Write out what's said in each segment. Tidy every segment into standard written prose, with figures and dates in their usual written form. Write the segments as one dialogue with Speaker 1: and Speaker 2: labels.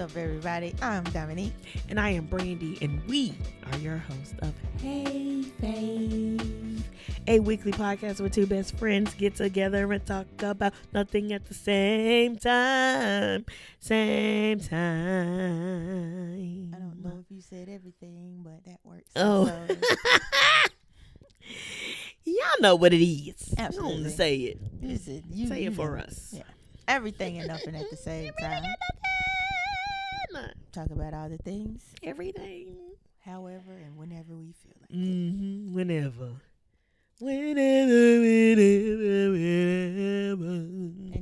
Speaker 1: up, everybody? I'm Dominique.
Speaker 2: And I am Brandy, and we are your hosts of Hey Fave, a weekly podcast where two best friends get together and talk about nothing at the same time. Same time.
Speaker 1: I don't know if you said everything, but that works.
Speaker 2: Oh. Y'all know what it is.
Speaker 1: Absolutely.
Speaker 2: I'm gonna say it. Say it for
Speaker 1: know.
Speaker 2: us.
Speaker 1: Yeah. Everything and nothing at the same time. Talk about all the things,
Speaker 2: everything,
Speaker 1: however and whenever we feel like
Speaker 2: it. Whenever. And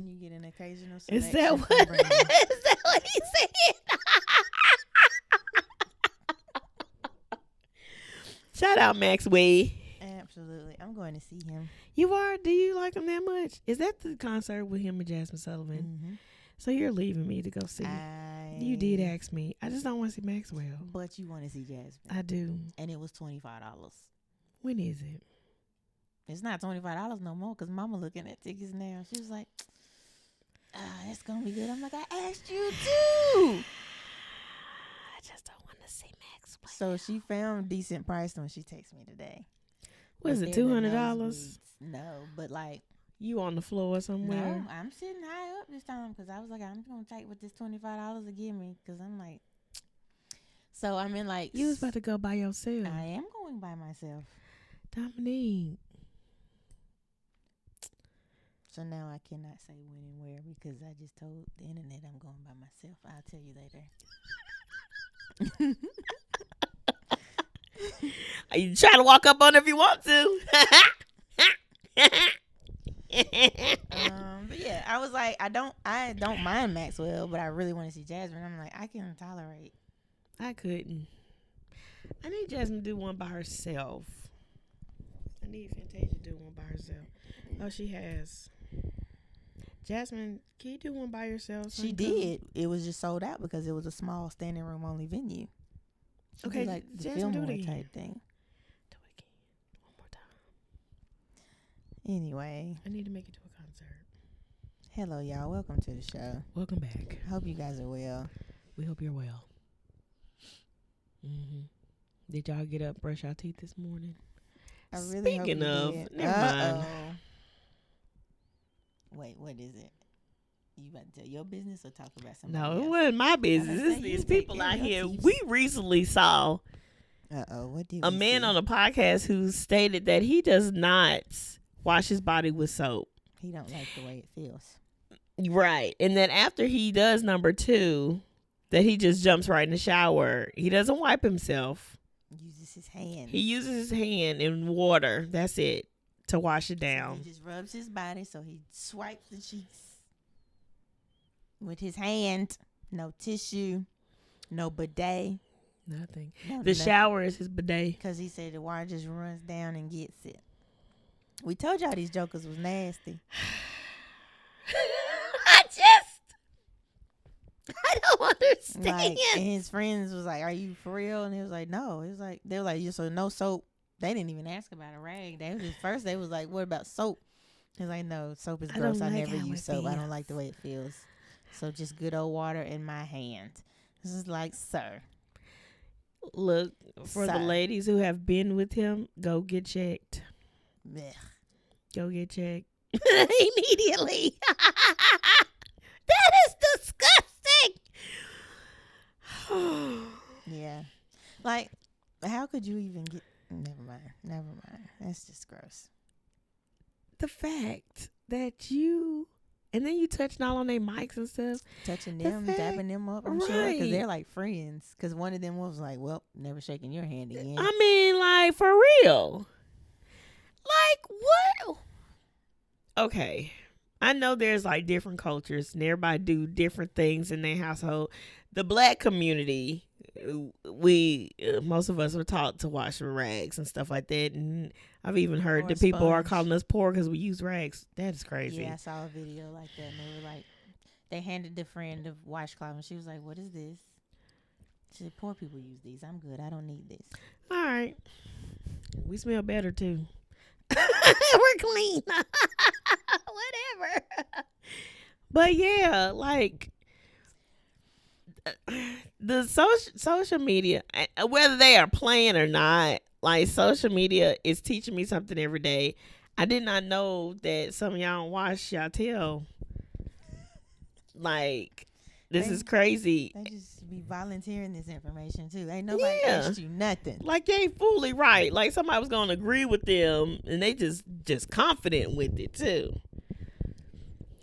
Speaker 1: you get an occasional selection.
Speaker 2: Is that what he said? Shout out Max Way.
Speaker 1: Absolutely. I'm going to see him.
Speaker 2: You are? Do you like him that much? Is that the concert with him and Jasmine Sullivan?
Speaker 1: Mm-hmm.
Speaker 2: So you're leaving me to go see. You did ask me. I just don't want to see Maxwell.
Speaker 1: But you want to see Jasmine.
Speaker 2: I do.
Speaker 1: And it was $25.
Speaker 2: When is it?
Speaker 1: It's not $25 no more because Mama looking at tickets now. She was like, it's going to be good. I'm like, I asked you too.
Speaker 2: I just don't want to see Maxwell.
Speaker 1: So she found decent price when she texted me today.
Speaker 2: Was it $200?
Speaker 1: No, but like.
Speaker 2: You on the floor somewhere?
Speaker 1: No, I'm sitting high up this time because I was like, I'm going to take what this $25 to give me because I'm like. So I'm in like.
Speaker 2: You was about to go by yourself.
Speaker 1: I am going by myself.
Speaker 2: Dominique.
Speaker 1: So now I cannot say when and where because I just told the internet I'm going by myself. I'll tell you later.
Speaker 2: You try to walk up on it if you want to.
Speaker 1: But yeah, I was like, I don't mind Maxwell, but I really want to see Jasmine. I'm like, I can tolerate.
Speaker 2: I couldn't. I need Jasmine to do one by herself. I need Fantasia to do one by herself. Oh, she has. Jasmine, can you do one by yourself?
Speaker 1: She did. It was just sold out because it was a small standing room only venue. She
Speaker 2: okay,
Speaker 1: like the
Speaker 2: Jasmine, do it
Speaker 1: Fillmore
Speaker 2: again.
Speaker 1: type thing.
Speaker 2: Do it again. One more time.
Speaker 1: Anyway,
Speaker 2: I need to make it to a concert.
Speaker 1: hello, y'all. Welcome to the show.
Speaker 2: Welcome back.
Speaker 1: Hope you guys are well.
Speaker 2: We hope you're well. Did y'all get up, brush your teeth this morning?
Speaker 1: I really
Speaker 2: Speaking
Speaker 1: hope
Speaker 2: of,
Speaker 1: you did.
Speaker 2: never mind.
Speaker 1: Wait, what is it? You about to tell your business or talk about something?
Speaker 2: No, it wasn't my business. It's these people out here. We recently saw
Speaker 1: what did
Speaker 2: a man on a podcast who stated that he does not wash his body with soap.
Speaker 1: He don't like the way it feels.
Speaker 2: Right. And then after he does number 2, that he just jumps right in the shower. He doesn't wipe himself.
Speaker 1: Uses his hand.
Speaker 2: He uses his hand in water. That's it. To wash it down.
Speaker 1: So he just rubs his body, so he swipes the cheeks with his hand. No tissue, no bidet.
Speaker 2: Nothing.
Speaker 1: No,
Speaker 2: the shower is his bidet.
Speaker 1: Because he said the water just runs down and gets it. We told y'all these jokers was nasty.
Speaker 2: I don't understand.
Speaker 1: Like, and his friends was like, "Are you for real?" And he was like, "No." He was like, they were like, "Yeah, so no soap." They didn't even ask about a rag. They was just first. They was like, "What about soap?" He was like, "No, soap is gross. I never use soap. I don't like the way it feels. So just good old water in my hand." This is like, sir.
Speaker 2: Look, for the ladies who have been with him, go get checked.
Speaker 1: Blech.
Speaker 2: Go get checked immediately. That is disgusting.
Speaker 1: Yeah. Like, how could you even get... Never mind. That's just gross.
Speaker 2: The fact that you... And then you touching all on their mics and stuff.
Speaker 1: Touching them, dabbing them up, I'm sure. Because they're like friends. Because one of them was like, well, never shaking your hand again.
Speaker 2: I mean, like, for real. Like, what? Okay. I know there's, like, different cultures. And everybody do different things in their household. The black community, most of us were taught to wash with rags and stuff like that. And I've even heard that people are calling us poor because we use rags. That is crazy.
Speaker 1: Yeah, I saw a video like that. And they were like, they handed the friend a washcloth. And she was like, what is this? She said, poor people use these. I'm good. I don't need this.
Speaker 2: All right. We smell better, too. We're clean. Whatever. But, yeah, like... the social media, whether they are playing or not, like social media is teaching me something every day. I did not know that some of y'all don't watch y'all tell. Like, this is crazy.
Speaker 1: They just be volunteering this information too. Ain't nobody asked you nothing.
Speaker 2: Like, they ain't fully right. Like, somebody was gonna agree with them, and they just confident with it too.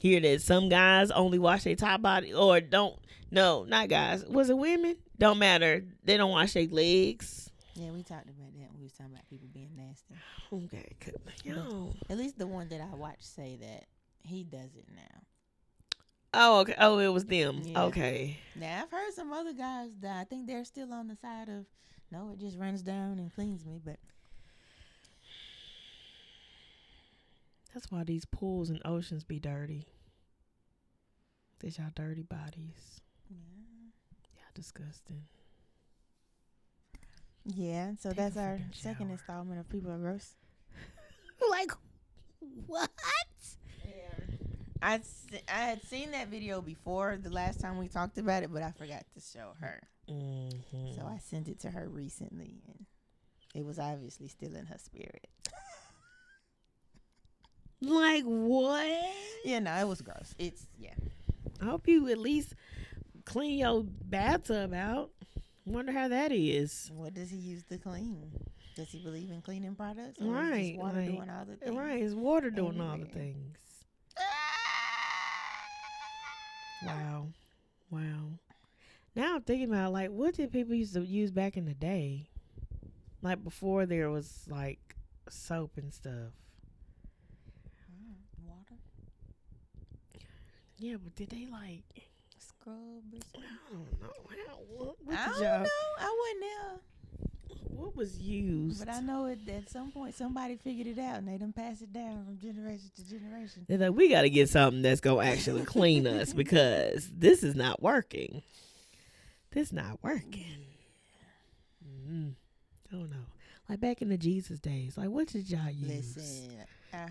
Speaker 2: Hear that some guys only wash their top body, or don't. No, not guys. Was it women? Don't matter. They don't wash their legs.
Speaker 1: Yeah, we talked about that. We was talking about people being nasty.
Speaker 2: Okay, yo.
Speaker 1: At least the one that I watched say that he does it now.
Speaker 2: Oh, okay. Oh, it was them.
Speaker 1: Yeah.
Speaker 2: Okay.
Speaker 1: Now, I've heard some other guys that I think they're still on the side of, no, it just runs down and cleans me, but.
Speaker 2: That's why these pools and oceans be dirty. These y'all dirty bodies. Yeah. Y'all disgusting.
Speaker 1: Yeah, so that's our second installment of People Are Gross.
Speaker 2: Like, what?
Speaker 1: Yeah. I had seen that video before the last time we talked about it, but I forgot to show her. Mm-hmm. So I sent it to her recently, and it was obviously still in her spirit.
Speaker 2: Like, what?
Speaker 1: Yeah, no, it was gross. Yeah.
Speaker 2: I hope you at least clean your bathtub out. Wonder how that is.
Speaker 1: What does he use to clean? Does he believe in cleaning products? Or
Speaker 2: right.
Speaker 1: Is water doing all the things?
Speaker 2: Right. Is water doing all the things? Wow. Now I'm thinking about, like, what did people used to use back in the day? Like, before there was, like, soap and stuff.
Speaker 1: Water?
Speaker 2: Yeah, but did they, like,
Speaker 1: scrub or something?
Speaker 2: I don't know. What
Speaker 1: I
Speaker 2: did
Speaker 1: don't know. I wasn't there.
Speaker 2: What was used?
Speaker 1: But I know at some point somebody figured it out and they done passed it down from generation to generation.
Speaker 2: They're like, we got to get something that's going to actually clean us because this is not working. This not working. I don't know. Like back in the Jesus days, like what did y'all use?
Speaker 1: Listen,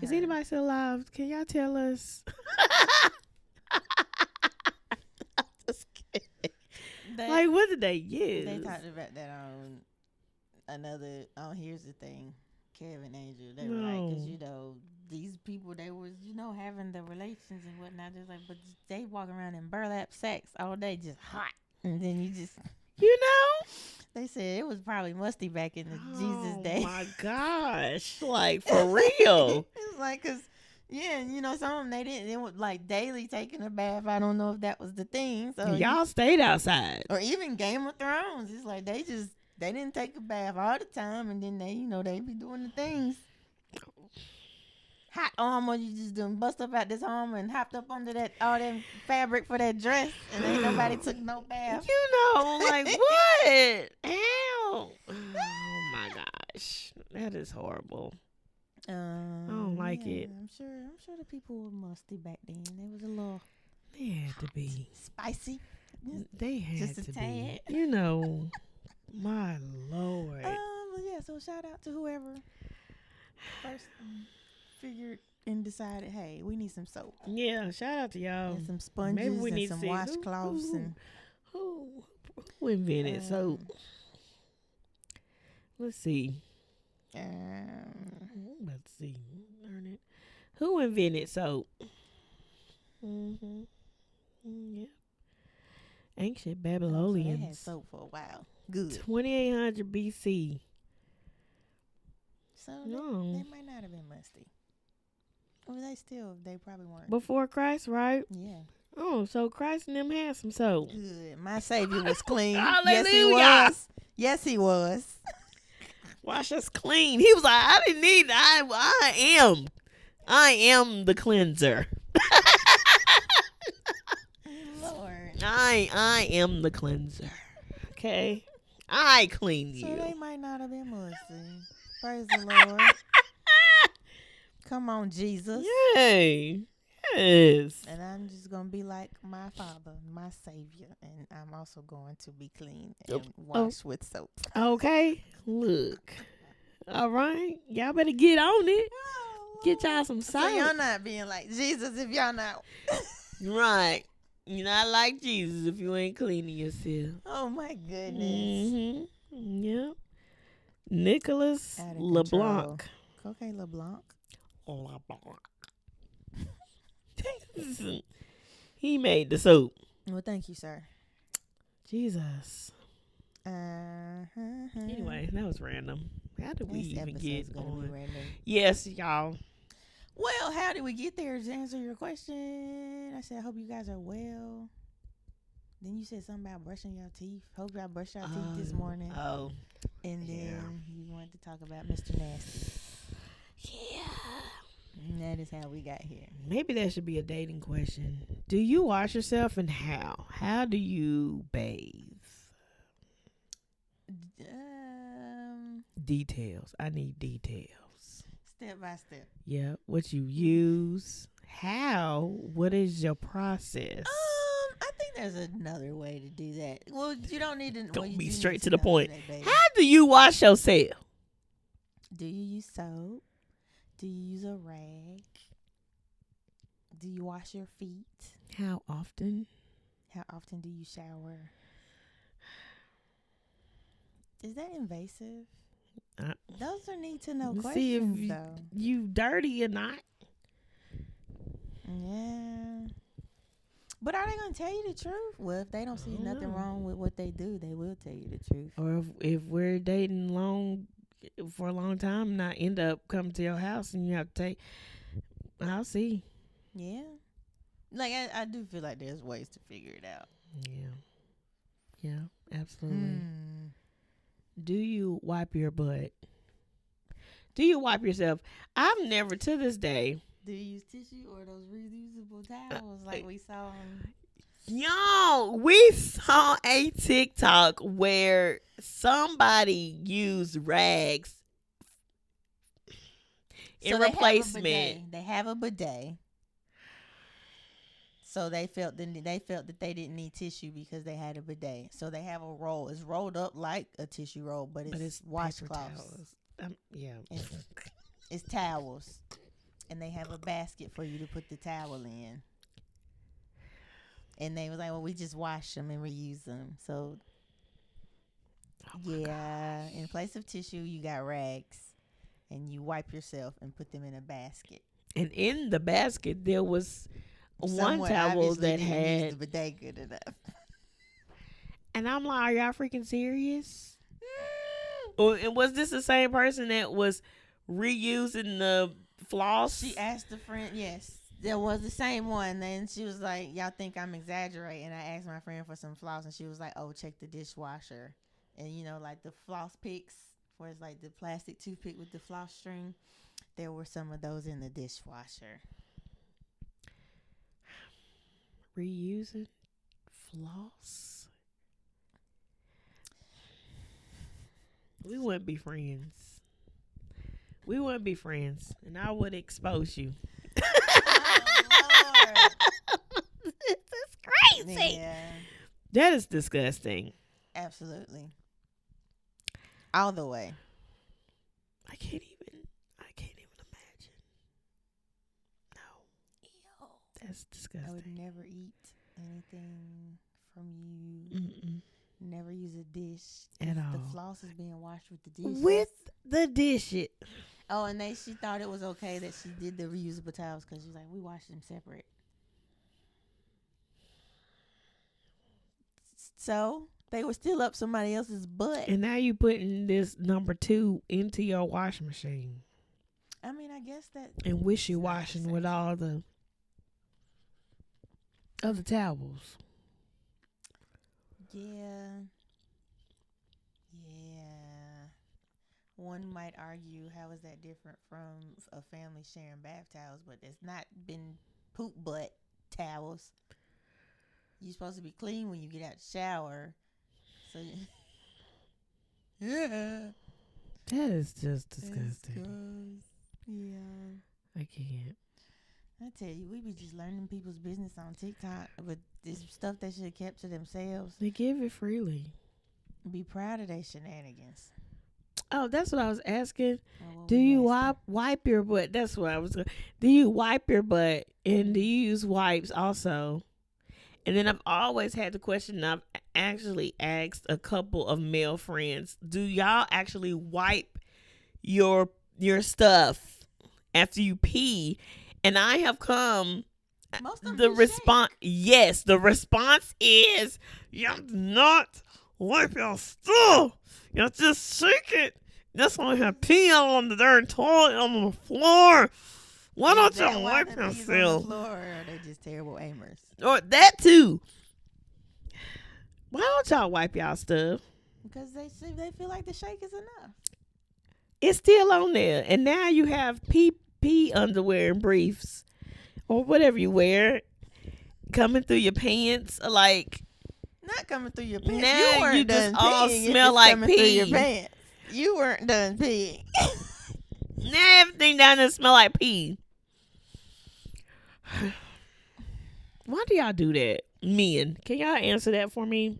Speaker 2: is anybody still alive? Can y'all tell us? Just kidding. Like what did they use?
Speaker 1: They talked about that on another. Oh, here's the thing, Kevin Angel. They were like, because these people, they was having the relations and whatnot. Just like, but they walk around in burlap sacks all day, just hot, and then you just. They said it was probably musty back in the Jesus day.
Speaker 2: Oh my gosh. Like for real.
Speaker 1: It's like, cause some of them they was like daily taking a bath. I don't know if that was the thing. So
Speaker 2: y'all stayed outside.
Speaker 1: Or even Game of Thrones. It's like they didn't take a bath all the time, and then they be doing the things. Hot armor, you just done bust up out this armor and hopped up under all that fabric for that dress, and ain't nobody took no bath.
Speaker 2: Like what? Ow! Oh my gosh, that is horrible. I don't like it.
Speaker 1: I'm sure the people were musty back then. They was a little.
Speaker 2: They had to be
Speaker 1: spicy.
Speaker 2: They had
Speaker 1: just
Speaker 2: to
Speaker 1: a tad.
Speaker 2: be. My Lord.
Speaker 1: Yeah. So shout out to whoever first figured and decided, hey, we need some soap.
Speaker 2: Yeah, shout out to y'all.
Speaker 1: And some sponges. Maybe we need some washcloths and
Speaker 2: who invented soap? Let's see. Let's see. Learn it. Who invented soap? Yeah. Ancient Babylonians.
Speaker 1: They had soap for a while. Good.
Speaker 2: 2800 BC.
Speaker 1: So they might not have been musty. Or they probably weren't.
Speaker 2: Before Christ, right?
Speaker 1: Yeah.
Speaker 2: Oh, so Christ and them had some soap.
Speaker 1: Good. My Savior was clean.
Speaker 2: Hallelujah.
Speaker 1: Yes, he was. Yes, he was.
Speaker 2: Wash us clean. He was like, I didn't need I am the cleanser.
Speaker 1: Lord.
Speaker 2: I am the cleanser. Okay? I clean you.
Speaker 1: So they might not have been musty. Praise the Lord. Come on, Jesus.
Speaker 2: Yay. Yes.
Speaker 1: And I'm just going to be like my Father, my Savior. And I'm also going to be clean and washed with soap.
Speaker 2: Okay. Look. All right. Y'all better get on it. Get y'all some soap.
Speaker 1: So y'all not being like Jesus if y'all not.
Speaker 2: Right. You're not like Jesus if you ain't cleaning yourself.
Speaker 1: Oh my goodness.
Speaker 2: Mm-hmm. Yep. Nicholas
Speaker 1: Out of
Speaker 2: LeBlanc.
Speaker 1: Coque LeBlanc.
Speaker 2: He made the soup.
Speaker 1: Well, thank you, sir.
Speaker 2: Jesus.
Speaker 1: Uh-huh.
Speaker 2: Anyway, that was random. How did we even get on?
Speaker 1: Random.
Speaker 2: Yes, y'all.
Speaker 1: Well, how did we get there? To answer your question, I said, I hope you guys are well. Then you said something about brushing your teeth. Hope y'all brushed your teeth this morning.
Speaker 2: Oh.
Speaker 1: And then you wanted to talk about Mr. Nasty.
Speaker 2: Yeah.
Speaker 1: And that is how we got here.
Speaker 2: Maybe that should be a dating question. Do you wash yourself, and how? How do you bathe? Details. I need details.
Speaker 1: Step by step.
Speaker 2: Yeah. What you use? How? What is your process?
Speaker 1: I think there's another way to do that. Well, you don't need to.
Speaker 2: Don't be
Speaker 1: do
Speaker 2: straight
Speaker 1: need
Speaker 2: to the point.
Speaker 1: That,
Speaker 2: how do you wash yourself?
Speaker 1: Do you use soap? Do you use a rag? Do you wash your feet?
Speaker 2: How often?
Speaker 1: How often do you shower? Is that invasive? Those are need to know questions,
Speaker 2: see if
Speaker 1: though.
Speaker 2: You dirty or not?
Speaker 1: Yeah. But are they going to tell you the truth? Well, if they don't see nothing wrong with what they do, they will tell you the truth.
Speaker 2: Or if we're dating for a long time and I end up coming to your house and you have to I'll see.
Speaker 1: Yeah. Like, I do feel like there's ways to figure it out.
Speaker 2: Yeah. Yeah, absolutely. Do you wipe your butt? Do you wipe yourself? I've never, to this day.
Speaker 1: Do you use tissue or those reusable towels like we saw on?
Speaker 2: Yo, we saw a TikTok where somebody used rags in replacement.
Speaker 1: They have a bidet. So they felt that they didn't need tissue because they had a bidet. So they have a roll. It's rolled up like a tissue roll, but it's washcloths.
Speaker 2: Yeah.
Speaker 1: It's towels. And they have a basket for you to put the towel in. And they was like, well, we just wash them and reuse them. So, yeah, in place of tissue, you got rags. And you wipe yourself and put them in a basket.
Speaker 2: And in the basket, there was one towel that had
Speaker 1: the bidet good enough.
Speaker 2: And I'm like, are y'all freaking serious? And was this the same person that was reusing the floss?
Speaker 1: She asked the friend, yes, there was the same one. Then she was like, y'all think I'm exaggerating. And I asked my friend for some floss, and she was like, oh, check the dishwasher. And, you know, like the floss picks, where it's like the plastic toothpick with the floss string, there were some of those in the dishwasher.
Speaker 2: Reusing floss? We wouldn't be friends. We wouldn't be friends, and I would expose you.
Speaker 1: Oh, Lord.
Speaker 2: This is crazy.
Speaker 1: Yeah.
Speaker 2: That is disgusting.
Speaker 1: Absolutely. All the way.
Speaker 2: I can't even imagine. No.
Speaker 1: Ew.
Speaker 2: That's disgusting.
Speaker 1: I would never eat anything from you.
Speaker 2: Mm-mm.
Speaker 1: Never use a dish
Speaker 2: at all.
Speaker 1: The floss is being washed with the dish.
Speaker 2: With the dish it.
Speaker 1: Oh, and she thought it was okay that she did the reusable towels because she's like, we wash them separate. So they were still up somebody else's butt.
Speaker 2: And now you putting this number 2 into your washing machine.
Speaker 1: I mean, I guess that.
Speaker 2: And wishy-washing with all the other towels.
Speaker 1: Yeah. One might argue, how is that different from a family sharing bath towels? But it's not been poop butt towels. You're supposed to be clean when you get out the shower. So, yeah.
Speaker 2: That is just disgusting.
Speaker 1: Yeah.
Speaker 2: I can't.
Speaker 1: I tell you, we be just learning people's business on TikTok, but this stuff they should have kept to themselves.
Speaker 2: They give it freely.
Speaker 1: Be proud of their shenanigans.
Speaker 2: Oh, that's what I was asking. Do you wipe your butt? That's what I was. Do you wipe your butt, and do you use wipes also? And then I've always had the question, I've actually asked a couple of male friends, do y'all actually wipe your stuff after you pee? And I have come the response, yes, the response is, you not wipe your stuff. You just shake it. That's why I have pee on the darn toilet on the floor. Why don't you wipe yourself?
Speaker 1: On the floor, or are they just terrible aimers?
Speaker 2: Or that too. Why don't y'all wipe y'all stuff?
Speaker 1: Because they feel like the shake is enough.
Speaker 2: It's still on there, and now you have pee underwear and briefs, or whatever you wear, coming through your pants, like.
Speaker 1: Not coming through your pants.
Speaker 2: Now
Speaker 1: you weren't
Speaker 2: you
Speaker 1: done
Speaker 2: just all
Speaker 1: peeing.
Speaker 2: smell like
Speaker 1: coming through your
Speaker 2: pee.
Speaker 1: pants. You weren't done peeing.
Speaker 2: Now everything down there smell like pee. Why do y'all do that, men? Can y'all answer that for me?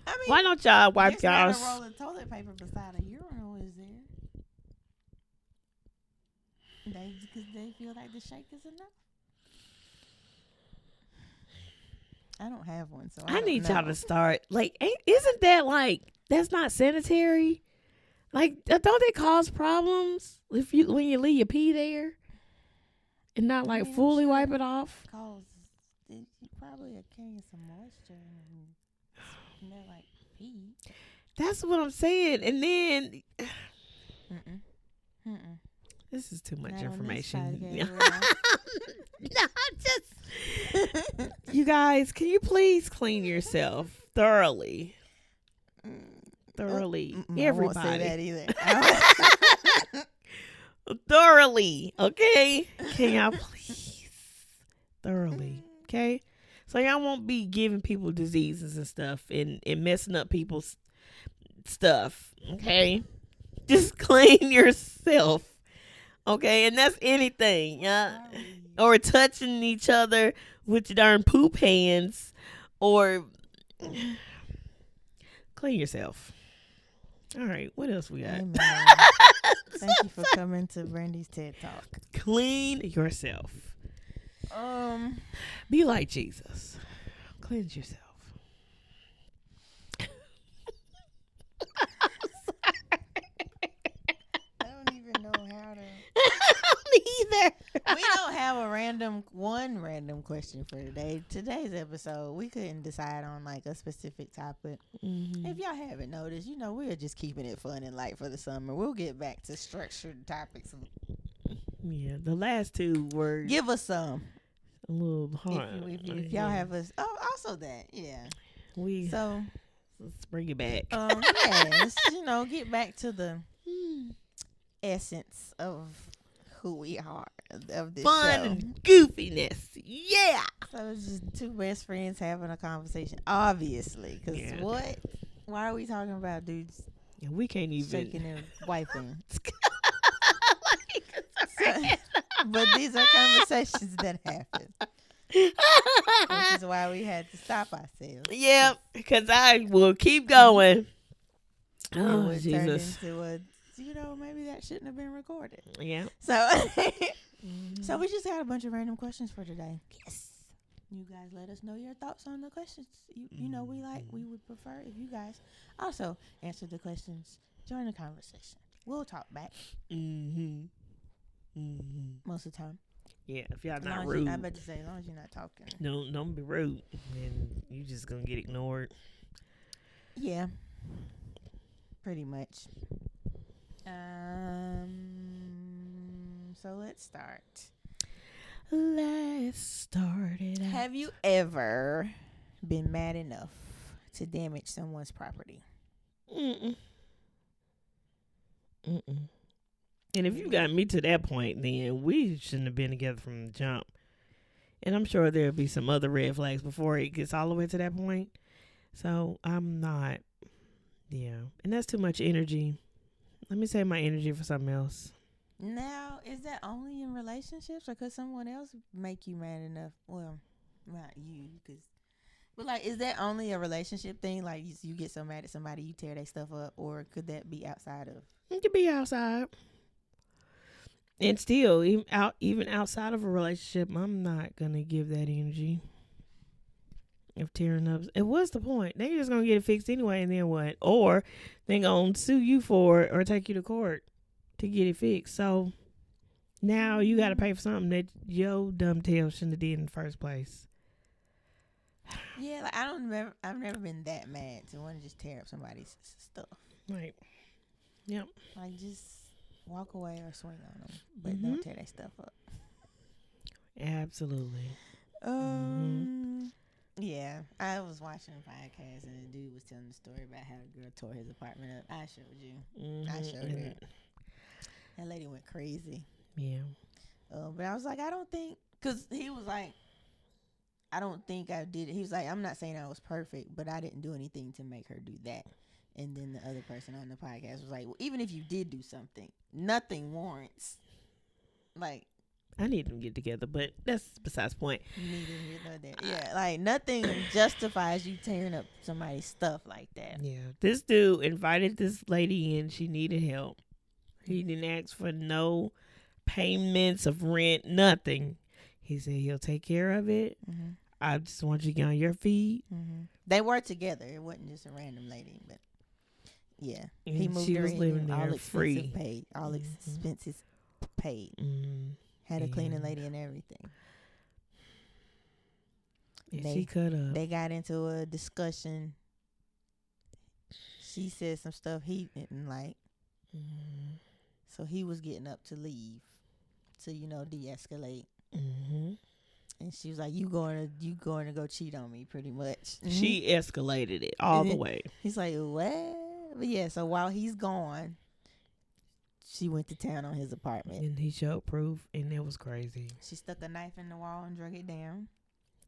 Speaker 1: I mean,
Speaker 2: why don't y'all wipe y'all?
Speaker 1: There's not a roll of toilet paper beside a urinal, is there? Because they feel like the shake is enough. I don't have one, so I
Speaker 2: need
Speaker 1: know.
Speaker 2: y'all to start. Like, isn't that like that's not sanitary? Like, don't it cause problems when you leave your pee there and not like fully wipe it off?
Speaker 1: It probably carrying some moisture and smell like pee.
Speaker 2: That's what I'm saying. And then, this is too much information. No, you guys, can you please clean yourself thoroughly? Thoroughly. Everybody.
Speaker 1: I won't say that either.
Speaker 2: Thoroughly, okay? Can y'all please? Thoroughly, okay? So y'all won't be giving people diseases and stuff and messing up people's stuff, okay? Just clean yourself, okay? And that's anything. Or touching each other with your darn poop hands, or clean yourself. All right, what else we got?
Speaker 1: Thank you for coming to Brandy's TED Talk.
Speaker 2: Clean yourself. Be like Jesus. Cleanse yourself.
Speaker 1: I don't even know how to.
Speaker 2: Either.
Speaker 1: We don't have one random question for today. Today's episode, we couldn't decide on like a specific topic. Mm-hmm. If y'all haven't noticed, we're just keeping it fun and light for the summer. We'll get back to structured topics.
Speaker 2: Yeah, the last two were.
Speaker 1: Give us some.
Speaker 2: A little hard.
Speaker 1: If y'all have us. Oh, also that. Yeah. Let's
Speaker 2: bring it back.
Speaker 1: Let's, get back to the essence of who we are, of this
Speaker 2: fun
Speaker 1: show.
Speaker 2: And goofiness. Yeah.
Speaker 1: So it's just two best friends having a conversation, obviously. Because what? Why are we talking about dudes?
Speaker 2: Yeah, we can't even
Speaker 1: shaking and wiping. But these are conversations that happen. Which is why we had to stop ourselves.
Speaker 2: Yeah, because I will keep going. Oh, Jesus.
Speaker 1: Into maybe that shouldn't have been recorded.
Speaker 2: Yeah.
Speaker 1: So, so we just got a bunch of random questions for today. Yes. You guys let us know your thoughts on the questions. We would prefer if you guys also answer the questions, join the conversation. We'll talk back. Most of the time.
Speaker 2: Yeah, if y'all not rude.
Speaker 1: I bet you say, as long as you're not talking.
Speaker 2: Don't be rude. And you just gonna get ignored.
Speaker 1: Yeah. Pretty much. So let's start.
Speaker 2: Let's start it out.
Speaker 1: Have you ever been mad enough to damage someone's property?
Speaker 2: And if you got me to that point, then we shouldn't have been together from the jump. And I'm sure there'll be some other red flags before it gets all the way to that point. So I'm not. Yeah. And that's too much energy. Let me save my energy for something else.
Speaker 1: Now, is that only in relationships, or could someone else make you mad enough? Well, not you, but like, is that only a relationship thing? Like, you get so mad at somebody, you tear their stuff up, or could that be outside of?
Speaker 2: It could be outside. And still, even outside of a relationship, I'm not gonna give that energy. of tearing up. And what's the point? They just gonna get it fixed anyway, and then what? Or they gonna sue you for it or take you to court to get it fixed. So now you got to pay for something that your dumb tail shouldn't have did in the first place.
Speaker 1: Yeah, like I've never been that mad to want to just tear up somebody's stuff.
Speaker 2: Right. Yep.
Speaker 1: Like just walk away or swing on them, but don't tear that stuff up.
Speaker 2: Absolutely.
Speaker 1: Yeah, I was watching a podcast and the dude was telling the story about how the girl tore his apartment up. I showed you. I showed her. That lady went crazy.
Speaker 2: Yeah.
Speaker 1: But I was like, I don't think, because he was like, I don't think I did it. He was like, I'm not saying I was perfect, but I didn't do anything to make her do that. And then the other person on the podcast was like, well, even if you did do something, nothing warrants. Like,
Speaker 2: I need them to get together, but that's besides the point.
Speaker 1: Neither here nor there. Yeah, like nothing justifies you tearing up somebody's stuff like that.
Speaker 2: Yeah. This dude invited this lady in. She needed help. He didn't ask for no payments of rent, nothing. He said he'll take care of it. I just want you to get on your feet.
Speaker 1: They were together. It wasn't just a random lady, but yeah,
Speaker 2: And
Speaker 1: he moved
Speaker 2: she
Speaker 1: her
Speaker 2: was
Speaker 1: in,
Speaker 2: living
Speaker 1: all
Speaker 2: there free.
Speaker 1: paid, all expenses paid. Had a cleaning lady and everything.
Speaker 2: Yeah, she cut up.
Speaker 1: They got into a discussion. She said some stuff he didn't like. So he was getting up to leave to, de-escalate. And she was like, you going to go cheat on me, pretty much.
Speaker 2: She escalated it all the way.
Speaker 1: He's like, what? But yeah, so while he's gone, she went to town on his apartment.
Speaker 2: And he showed proof, and it was crazy.
Speaker 1: She stuck a knife in the wall and drug it down.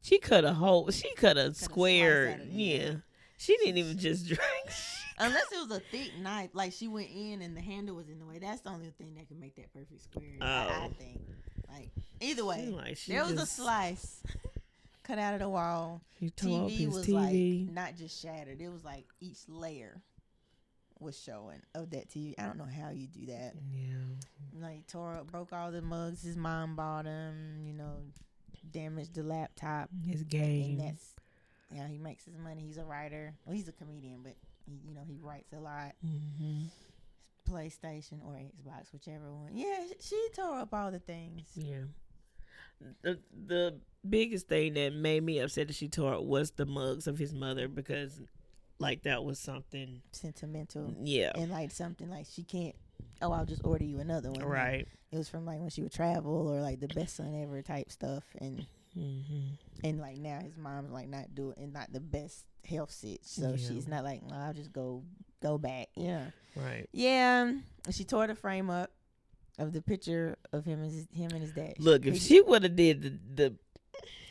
Speaker 2: She cut a square. Yeah. She didn't even just drag.
Speaker 1: Unless it was a thick knife, like she went in and the handle was in the way. That's the only thing that can make that perfect square. I think. Like either way, there was a slice cut out of the wall. TV was like not just shattered. It was like each layer was showing of that TV. I don't know how you do that. Yeah. Like tore up, broke all the mugs his mom bought him. Damaged the laptop.
Speaker 2: His game.
Speaker 1: And that's he makes his money. He's a writer. Well, he's a comedian, but he writes a lot. PlayStation or Xbox, whichever one. Yeah, she tore up all the things.
Speaker 2: Yeah. The biggest thing that made me upset that she tore up was the mugs of his mother, because like that was something
Speaker 1: sentimental.
Speaker 2: Yeah.
Speaker 1: And like something like she can't, I'll just order you another one.
Speaker 2: Right.
Speaker 1: Like, it was from like when she would travel or like the best son ever type stuff. And and like now his mom's like not doing and not the best health sit. So she's not like, well, I'll just go back. Yeah.
Speaker 2: Right.
Speaker 1: Yeah. She tore the frame up of the picture of him and his dad.
Speaker 2: Look, if she would have did the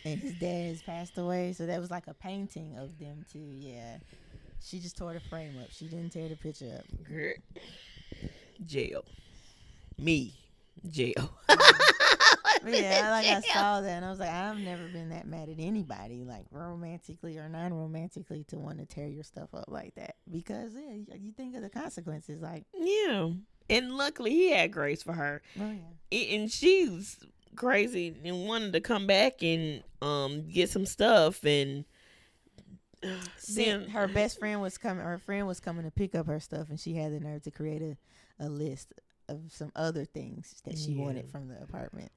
Speaker 1: and his dad has passed away, so that was like a painting of them too. Yeah. She just tore the frame up. She didn't tear the picture up.
Speaker 2: Jail. Me. Jail.
Speaker 1: Yeah, like I saw that and I was like, I've never been that mad at anybody, like romantically or non-romantically, to want to tear your stuff up like that, because you think of the consequences. Like,
Speaker 2: yeah, and luckily he had grace for her.
Speaker 1: Oh yeah,
Speaker 2: and she was crazy and wanted to come back and get some stuff, and
Speaker 1: then her best friend was coming. Her friend was coming to pick up her stuff, and she had the nerve to create a list of some other things that she wanted from the apartment.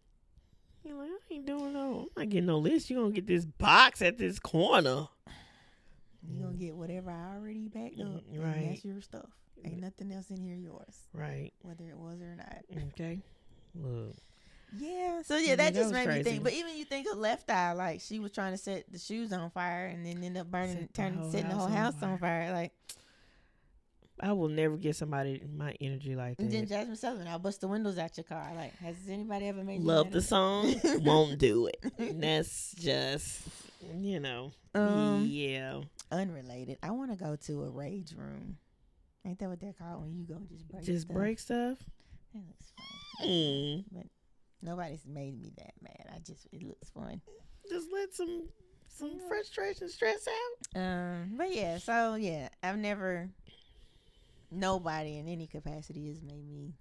Speaker 2: You're like, I ain't doing no. I'm not getting no list. You're gonna get this box at this corner.
Speaker 1: You're gonna get whatever I already backed up.
Speaker 2: Right.
Speaker 1: And that's your stuff. Ain't nothing else in here yours.
Speaker 2: Right.
Speaker 1: Whether it was or not.
Speaker 2: Okay. Look.
Speaker 1: Yeah. So yeah, that just made me think. But even you think of Left Eye, like she was trying to set the shoes on fire and then end up setting the whole house on fire. Like,
Speaker 2: I will never get somebody my energy like that.
Speaker 1: And then Jasmine Sullivan, I'll bust the windows out your car. Like, has anybody ever made you
Speaker 2: love the song? Won't do it. That's just, yeah.
Speaker 1: Unrelated. I want to go to a rage room. Ain't that what they're called when you go just break
Speaker 2: stuff?
Speaker 1: That looks fun. But nobody's made me that mad. It looks fun.
Speaker 2: Just let some frustration, stress out.
Speaker 1: But yeah, so yeah, I've never. Nobody in any capacity has made me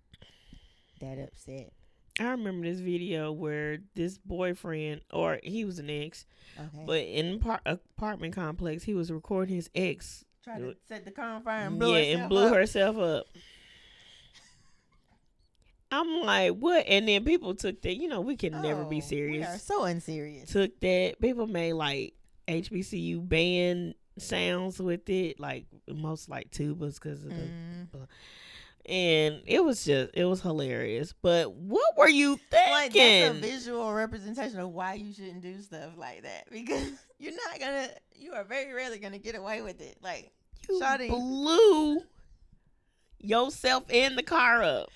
Speaker 1: that upset.
Speaker 2: I remember this video where this boyfriend, or he was an ex,
Speaker 1: Okay.
Speaker 2: but in apartment complex, he was recording his ex.
Speaker 1: Tried to set the car on fire and
Speaker 2: blew herself up. I'm like, what? And then people took that. We can never be serious.
Speaker 1: We are so unserious.
Speaker 2: Took that. People made like HBCU band sounds with it, like most like tubas because of the. And it was hilarious. But what were you thinking?
Speaker 1: Like, that's a visual representation of why you shouldn't do stuff like that. Because you are very rarely going to get away with it. Like,
Speaker 2: you blew yourself and the car up.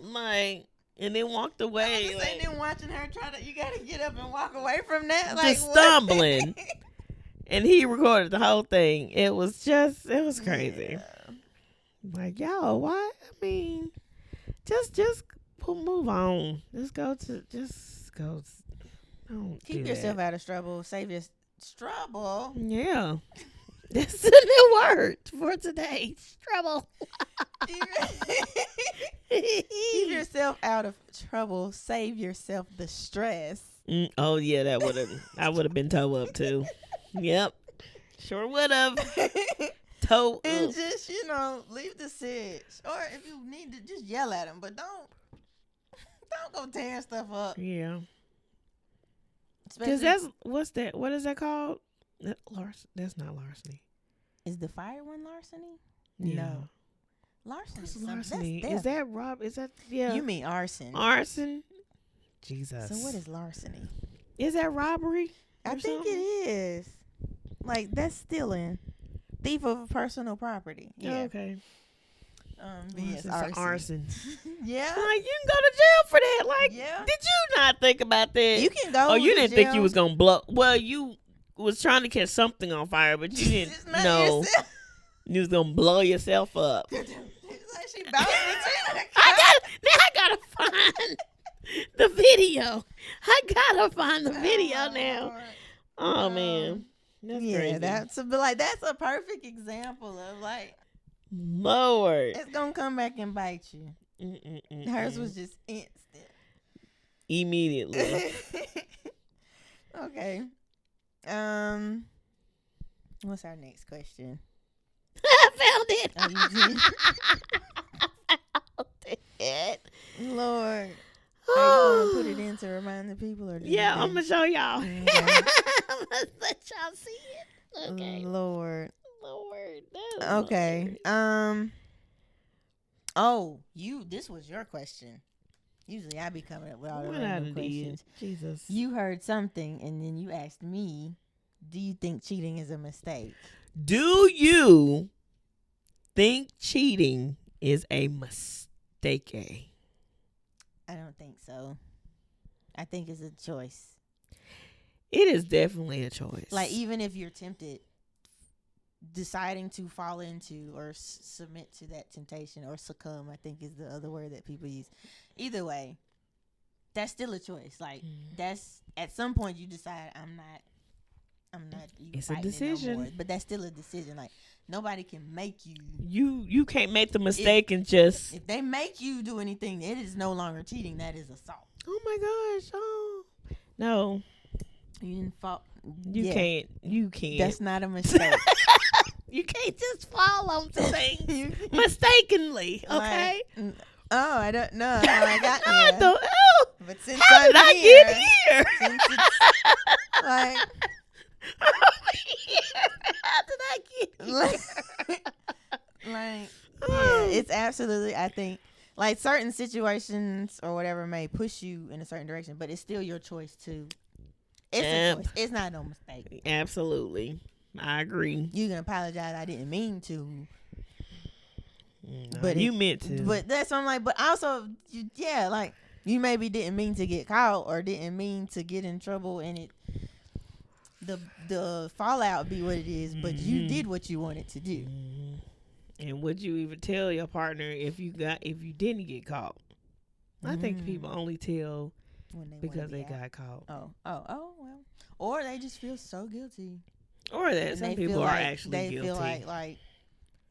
Speaker 2: Like, and then walked away.
Speaker 1: And then watching her you got to get up and walk away from that.
Speaker 2: Like, just stumbling. And he recorded the whole thing. It was crazy. Yeah. Like, yo, why? I mean, just move on. Just go.
Speaker 1: Keep yourself out of trouble. Save your trouble.
Speaker 2: Yeah. That's a new word for today. Trouble.
Speaker 1: Keep yourself out of trouble. Save yourself the stress.
Speaker 2: Oh yeah, I would have been towed up too. Yep. Sure would have.
Speaker 1: And just, leave the sitch. Or if you need to, just yell at him. But don't go tearing stuff up.
Speaker 2: Yeah. Because that's, what is that called? That's not larceny.
Speaker 1: Is the fire one larceny?
Speaker 2: Yeah.
Speaker 1: No. Larceny.
Speaker 2: Is that rob? Is that, yeah.
Speaker 1: You mean arson.
Speaker 2: Arson? Jesus.
Speaker 1: So what is larceny?
Speaker 2: Is that robbery?
Speaker 1: I think it is. Like, that's stealing. Thief of personal property. Yeah.
Speaker 2: Okay.
Speaker 1: Yes,
Speaker 2: arson.
Speaker 1: Yeah.
Speaker 2: Like, you can go to jail for that. Like,
Speaker 1: yeah.
Speaker 2: Did you not think about that?
Speaker 1: You can go.
Speaker 2: Oh, you didn't think you was gonna blow? Well, you was trying to catch something on fire, but you didn't know you was gonna blow yourself up.
Speaker 1: Like she bounced between
Speaker 2: I gotta find the video. I gotta find the video now. Oh man. That's crazy.
Speaker 1: That's a perfect example of like,
Speaker 2: Lord,
Speaker 1: it's gonna come back and bite you. Hers was just instant,
Speaker 2: immediately.
Speaker 1: Okay. What's our next question?
Speaker 2: I found it.
Speaker 1: Oh, you did?
Speaker 2: I found it.
Speaker 1: Lord. Are you gonna put it in to remind the people, or
Speaker 2: I'm gonna show y'all.
Speaker 1: Okay.
Speaker 2: I'm gonna let y'all see it. Okay.
Speaker 1: Lord.
Speaker 2: Okay.
Speaker 1: This was your question. Usually I be coming up with all the
Speaker 2: What
Speaker 1: random questions.
Speaker 2: Jesus.
Speaker 1: You heard something and then you asked me, do you think cheating is a mistake?
Speaker 2: Do you think cheating is a mistake?
Speaker 1: I don't think so. I think it's a choice.
Speaker 2: It is definitely a choice.
Speaker 1: Like, even if you're tempted, deciding to fall into or submit to that temptation, or succumb, I think is the other word that people use. Either way, that's still a choice. Like, that's, at some point you decide, I'm not even
Speaker 2: it's a
Speaker 1: fighting
Speaker 2: decision.
Speaker 1: it no more. But that's still a decision. Like, nobody can make you.
Speaker 2: You can't make the mistake and just.
Speaker 1: If they make you do anything, it is no longer cheating. That is assault.
Speaker 2: Oh my gosh! Oh no,
Speaker 1: you didn't fall.
Speaker 2: You can't. You can't.
Speaker 1: That's not a mistake.
Speaker 2: You can't just fall onto things mistakenly. Okay.
Speaker 1: Like, I don't know how I got here.
Speaker 2: I don't know.
Speaker 1: But since
Speaker 2: how did I get here?
Speaker 1: Since it's like.
Speaker 2: How did I get here?
Speaker 1: Yeah, it's absolutely, I think, like, certain situations or whatever may push you in a certain direction, but it's still your choice too. It's a choice. It's not no mistake.
Speaker 2: Absolutely. I agree.
Speaker 1: You can apologize. I didn't mean to.
Speaker 2: No, but you meant to.
Speaker 1: But that's what I'm like, but also, like, you maybe didn't mean to get caught or didn't mean to get in trouble, and the fallout be what it is, but you did what you wanted to do.
Speaker 2: And would you even tell your partner if you didn't get caught? I think people only tell because they got caught.
Speaker 1: Oh, well. Or they just feel so guilty.
Speaker 2: Or that some people are actually guilty.
Speaker 1: They feel like,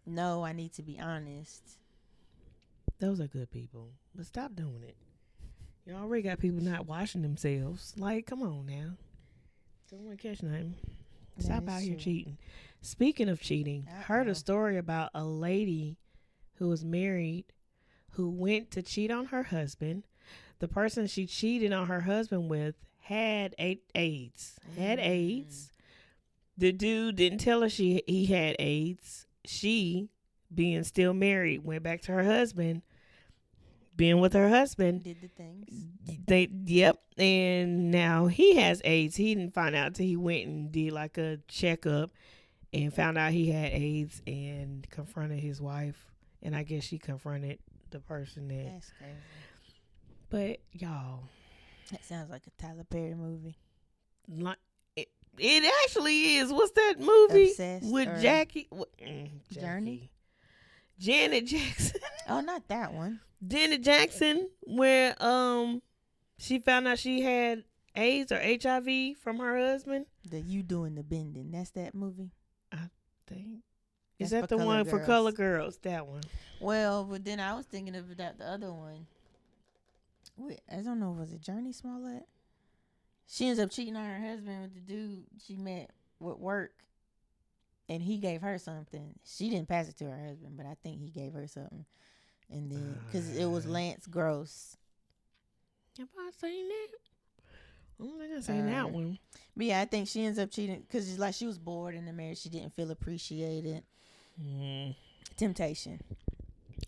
Speaker 1: no, I need to be honest.
Speaker 2: Those are good people. But stop doing it. You already got people not washing themselves. Like, come on now. Don't want to catch nothing. Stop out here cheating. Speaking of cheating, heard a story about a lady who was married who went to cheat on her husband. The person she cheated on her husband with had AIDS. Had AIDS. The dude didn't tell her he had AIDS. She, being still married, went back to her husband. Being with her husband,
Speaker 1: did the things.
Speaker 2: Yep. And now he has AIDS. He didn't find out till he went and did like a checkup and found out he had AIDS and confronted his wife. And I guess she confronted the person that.
Speaker 1: That's crazy.
Speaker 2: But y'all,
Speaker 1: that sounds like a Tyler Perry movie.
Speaker 2: Like it actually is. What's that movie
Speaker 1: Obsessed
Speaker 2: with Jackie?
Speaker 1: Journey.
Speaker 2: Janet Jackson.
Speaker 1: Oh, not that one.
Speaker 2: Janet Jackson, where she found out she had AIDS or HIV from her husband.
Speaker 1: The You Doing the Bending. That's that movie.
Speaker 2: I think. Is that the one for Color Girls? That one.
Speaker 1: Well, but then I was thinking of that the other one. Wait, I don't know. Was it Journey Smollett? She ends up cheating on her husband with the dude she met with work, and he gave her something. She didn't pass it to her husband, but I think he gave her something. And then, because it was Lance Gross.
Speaker 2: Have I seen that? I don't think I've seen that one.
Speaker 1: But yeah, I think she ends up cheating because like she was bored in the marriage. She didn't feel appreciated. Temptation.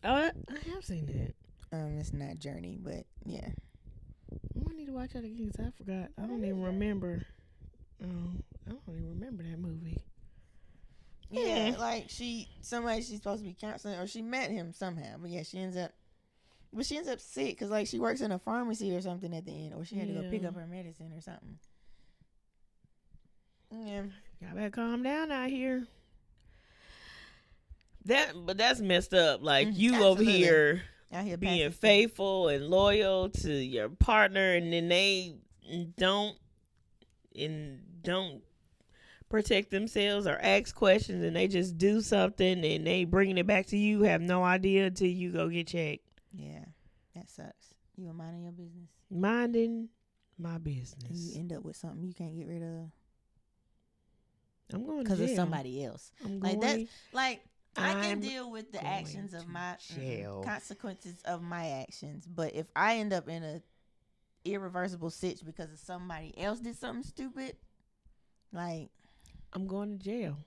Speaker 2: Oh, I have seen that.
Speaker 1: It's not Journey, but yeah.
Speaker 2: I need to watch that again because I forgot. I don't even remember. I don't even remember that movie.
Speaker 1: Yeah, like somebody she's supposed to be counseling, or she met him somehow. But yeah, she ends up sick because like she works in a pharmacy or something at the end, or she had to go pick up her medicine or something. Yeah,
Speaker 2: y'all better calm down out here. But that's messed up. Like you
Speaker 1: absolutely.
Speaker 2: over here being faithful and loyal to your partner, and then they don't protect themselves or ask questions, and they just do something and they bringing it back to you. Have no idea until you go get checked.
Speaker 1: Yeah, that sucks. You were minding your business.
Speaker 2: Minding my business.
Speaker 1: And you end up with something you can't get rid of.
Speaker 2: I'm going
Speaker 1: because of somebody else. I can deal with the actions of my consequences of my actions, but if I end up in a irreversible sitch because of somebody else did something stupid, like
Speaker 2: I'm going to jail.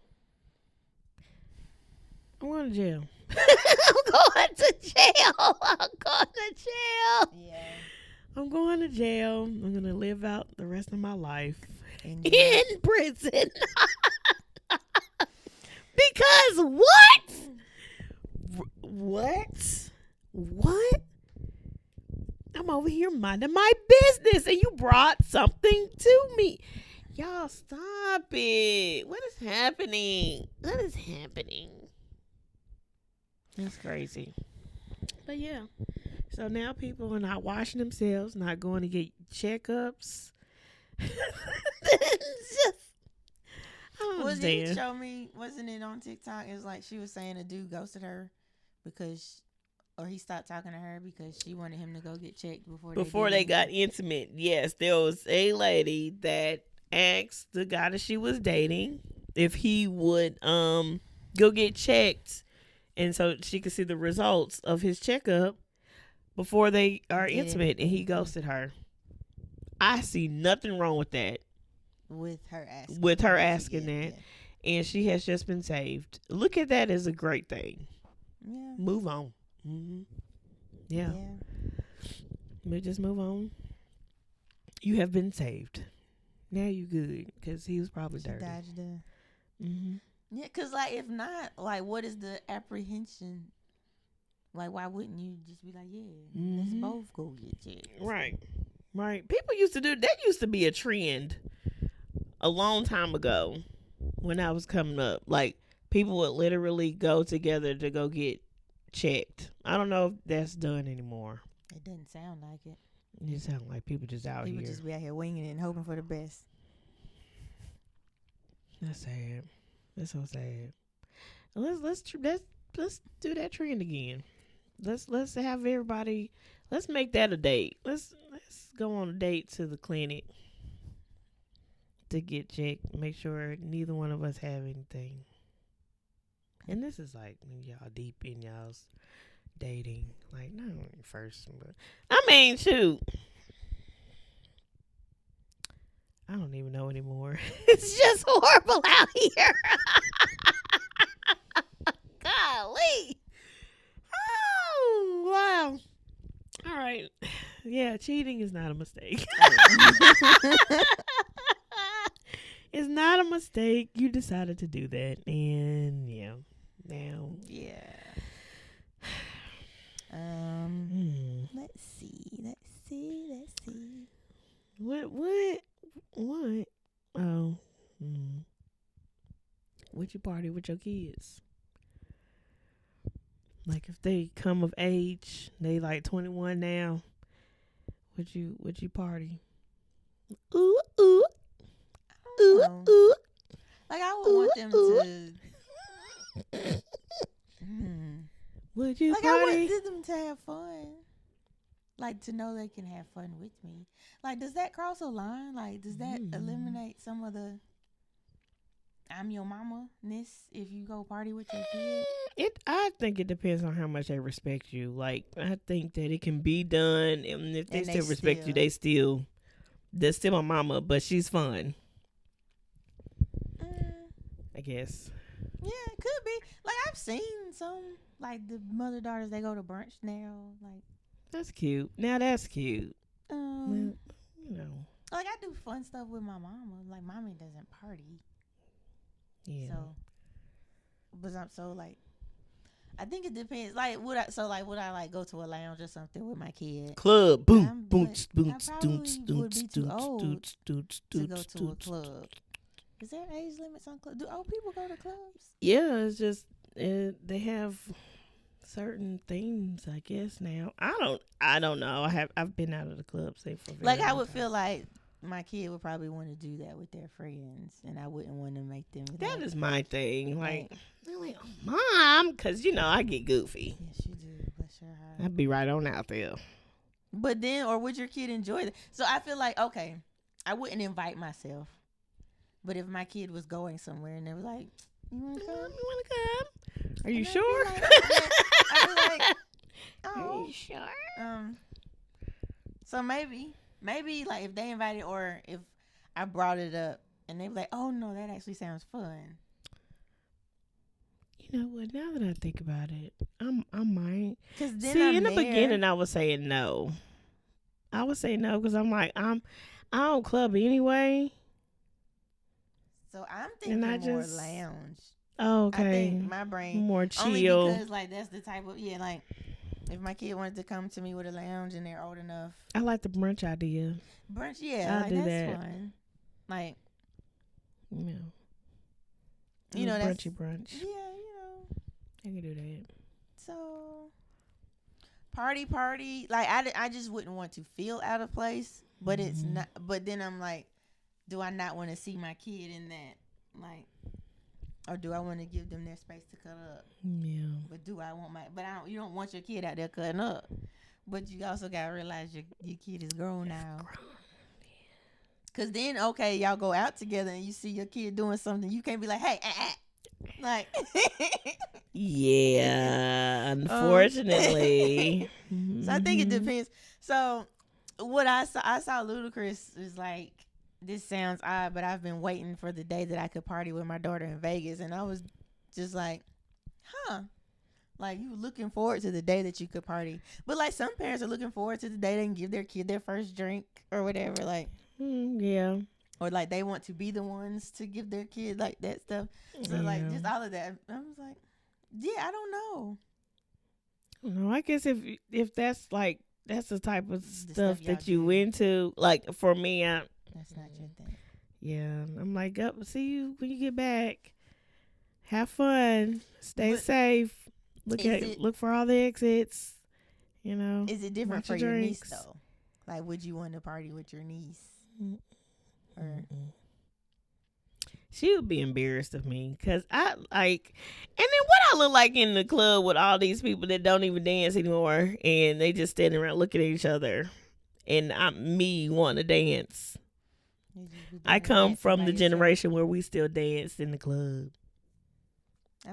Speaker 2: I'm going to jail.
Speaker 1: Yeah.
Speaker 2: I'm going to jail. I'm going to live out the rest of my life in prison. Because what? I'm over here minding my business and you brought something to me. Y'all stop it. What is happening? That's crazy. But yeah. So now people are not washing themselves, not going to get checkups.
Speaker 1: Well, did you show me? Wasn't it on TikTok? It was like she was saying a dude ghosted her or he stopped talking to her because she wanted him to go get checked before they got
Speaker 2: intimate. Yes, there was a lady that asked the guy that she was dating if he would go get checked, and so she could see the results of his checkup before they are intimate, and he ghosted her. I see nothing wrong with that.
Speaker 1: With her asking that.
Speaker 2: Yeah. And she has just been saved. Look at that as a great thing.
Speaker 1: Yeah.
Speaker 2: Move on. Mm-hmm. Yeah. But just move on. You have been saved. Now you good because he was probably dirty.
Speaker 1: Dodged her.
Speaker 2: Mm-hmm.
Speaker 1: Yeah, because like if not, like what is the apprehension? Like why wouldn't you just be like, let's both go get checked?
Speaker 2: Right. People used to do that. Used to be a trend a long time ago when I was coming up. Like people would literally go together to go get checked. I don't know if that's done anymore.
Speaker 1: It doesn't sound like it.
Speaker 2: It sounds like people just out here.
Speaker 1: People just be out here winging it and hoping for the best.
Speaker 2: That's sad. That's so sad. Let's do that trend again. Let's have everybody. Let's make that a date. Let's go on a date to the clinic to get checked. Make sure neither one of us have anything. And this is like y'all deep in y'all's dating. Like, not first, but I mean, shoot. I don't even know anymore. It's just horrible out here. Golly. Oh, wow. All right. Yeah, cheating is not a mistake. It's not a mistake. You decided to do that. And, yeah. Now.
Speaker 1: Yeah. Let's see.
Speaker 2: What? Oh. Would you party with your kids? Like if they come of age, they like 21 now. Would you party? Ooh.
Speaker 1: Like I would want them to.
Speaker 2: Would you
Speaker 1: like
Speaker 2: party?
Speaker 1: I wanted them to have fun. Like to know they can have fun with me. Like does that cross a line? Like does that eliminate some of the I'm your mama-ness if you go party with your kid?
Speaker 2: I think it depends on how much they respect you. Like I think that it can be done, and if they still respect you, they're still my mama, but she's fun. I guess.
Speaker 1: Yeah, it could be. Like I've seen some, like the mother daughters, they go to brunch now. Like
Speaker 2: that's cute. Now that's cute.
Speaker 1: Well,
Speaker 2: you know,
Speaker 1: like I do fun stuff with my mama. Like mommy doesn't party.
Speaker 2: Yeah.
Speaker 1: So like, I think it depends. Like would I like go to a lounge or something with my kid?
Speaker 2: Club, boom,
Speaker 1: I would be too old to go to a club. Is there age limits on clubs? Do old people go to clubs?
Speaker 2: Yeah, it's just they have certain themes, I guess. Now I don't know. I've been out of the club say for very
Speaker 1: like I
Speaker 2: long
Speaker 1: would
Speaker 2: time.
Speaker 1: feel like my kid would probably want to do that with their friends, and I wouldn't want to make them.
Speaker 2: That is my thing. Like, Mom, because I get goofy.
Speaker 1: Yes, you do. Bless your heart.
Speaker 2: I'd be right on out there.
Speaker 1: But then, or would your kid enjoy that? So I feel like, okay, I wouldn't invite myself. But if my kid was going somewhere and they were like, "You want to come?
Speaker 2: You want to come? Are you
Speaker 1: and
Speaker 2: sure?"
Speaker 1: I'd be like, "Oh,
Speaker 2: are you sure?"
Speaker 1: So maybe like if they invited, or if I brought it up and they were like, "Oh no, that actually sounds fun."
Speaker 2: You know what? Now that I think about it, I might.
Speaker 1: Cause then
Speaker 2: see, in the beginning, I was saying no. I would say no because I'm like I don't club anyway.
Speaker 1: So I'm thinking more lounge.
Speaker 2: Oh, okay.
Speaker 1: I think my brain
Speaker 2: more chill.
Speaker 1: Only because like that's the type of like if my kid wanted to come to me with a lounge and they're old enough.
Speaker 2: I like the brunch idea.
Speaker 1: Brunch, yeah,
Speaker 2: I'll do
Speaker 1: that's
Speaker 2: that.
Speaker 1: fun. Like,
Speaker 2: yeah,
Speaker 1: that's
Speaker 2: brunchy brunch.
Speaker 1: Yeah,
Speaker 2: I can do that.
Speaker 1: So party. Like I just wouldn't want to feel out of place, but it's not. But then I'm like, do I not want to see my kid in that? Like, or do I want to give them their space to cut up?
Speaker 2: Yeah.
Speaker 1: But do I want you don't want your kid out there cutting up. But you also gotta realize your kid is grown now. Cause then y'all go out together and you see your kid doing something, you can't be like, hey, like.
Speaker 2: Yeah, unfortunately.
Speaker 1: So I think it depends. So what I saw Ludacris is like, this sounds odd, but I've been waiting for the day that I could party with my daughter in Vegas, and I was just like, like you were looking forward to the day that you could party. But like some parents are looking forward to the day they can give their kid their first drink or whatever, like
Speaker 2: yeah,
Speaker 1: or like they want to be the ones to give their kid like that stuff. So like just all of that, I was like, yeah, I don't know.
Speaker 2: No, I guess if that's like that's the type of stuff that you into, like for me,
Speaker 1: that's not your thing.
Speaker 2: Yeah, I'm like, see you when you get back. Have fun. Stay safe. Look for all the exits.
Speaker 1: Is it different for your niece though? Like, would you want to party with your niece? Or
Speaker 2: she would be embarrassed of me because I like, and then what I look like in the club with all these people that don't even dance anymore, and they just standing around looking at each other. and me want to dance. I
Speaker 1: dancing
Speaker 2: come from
Speaker 1: by
Speaker 2: the
Speaker 1: yourself?
Speaker 2: generation where we still dance in the club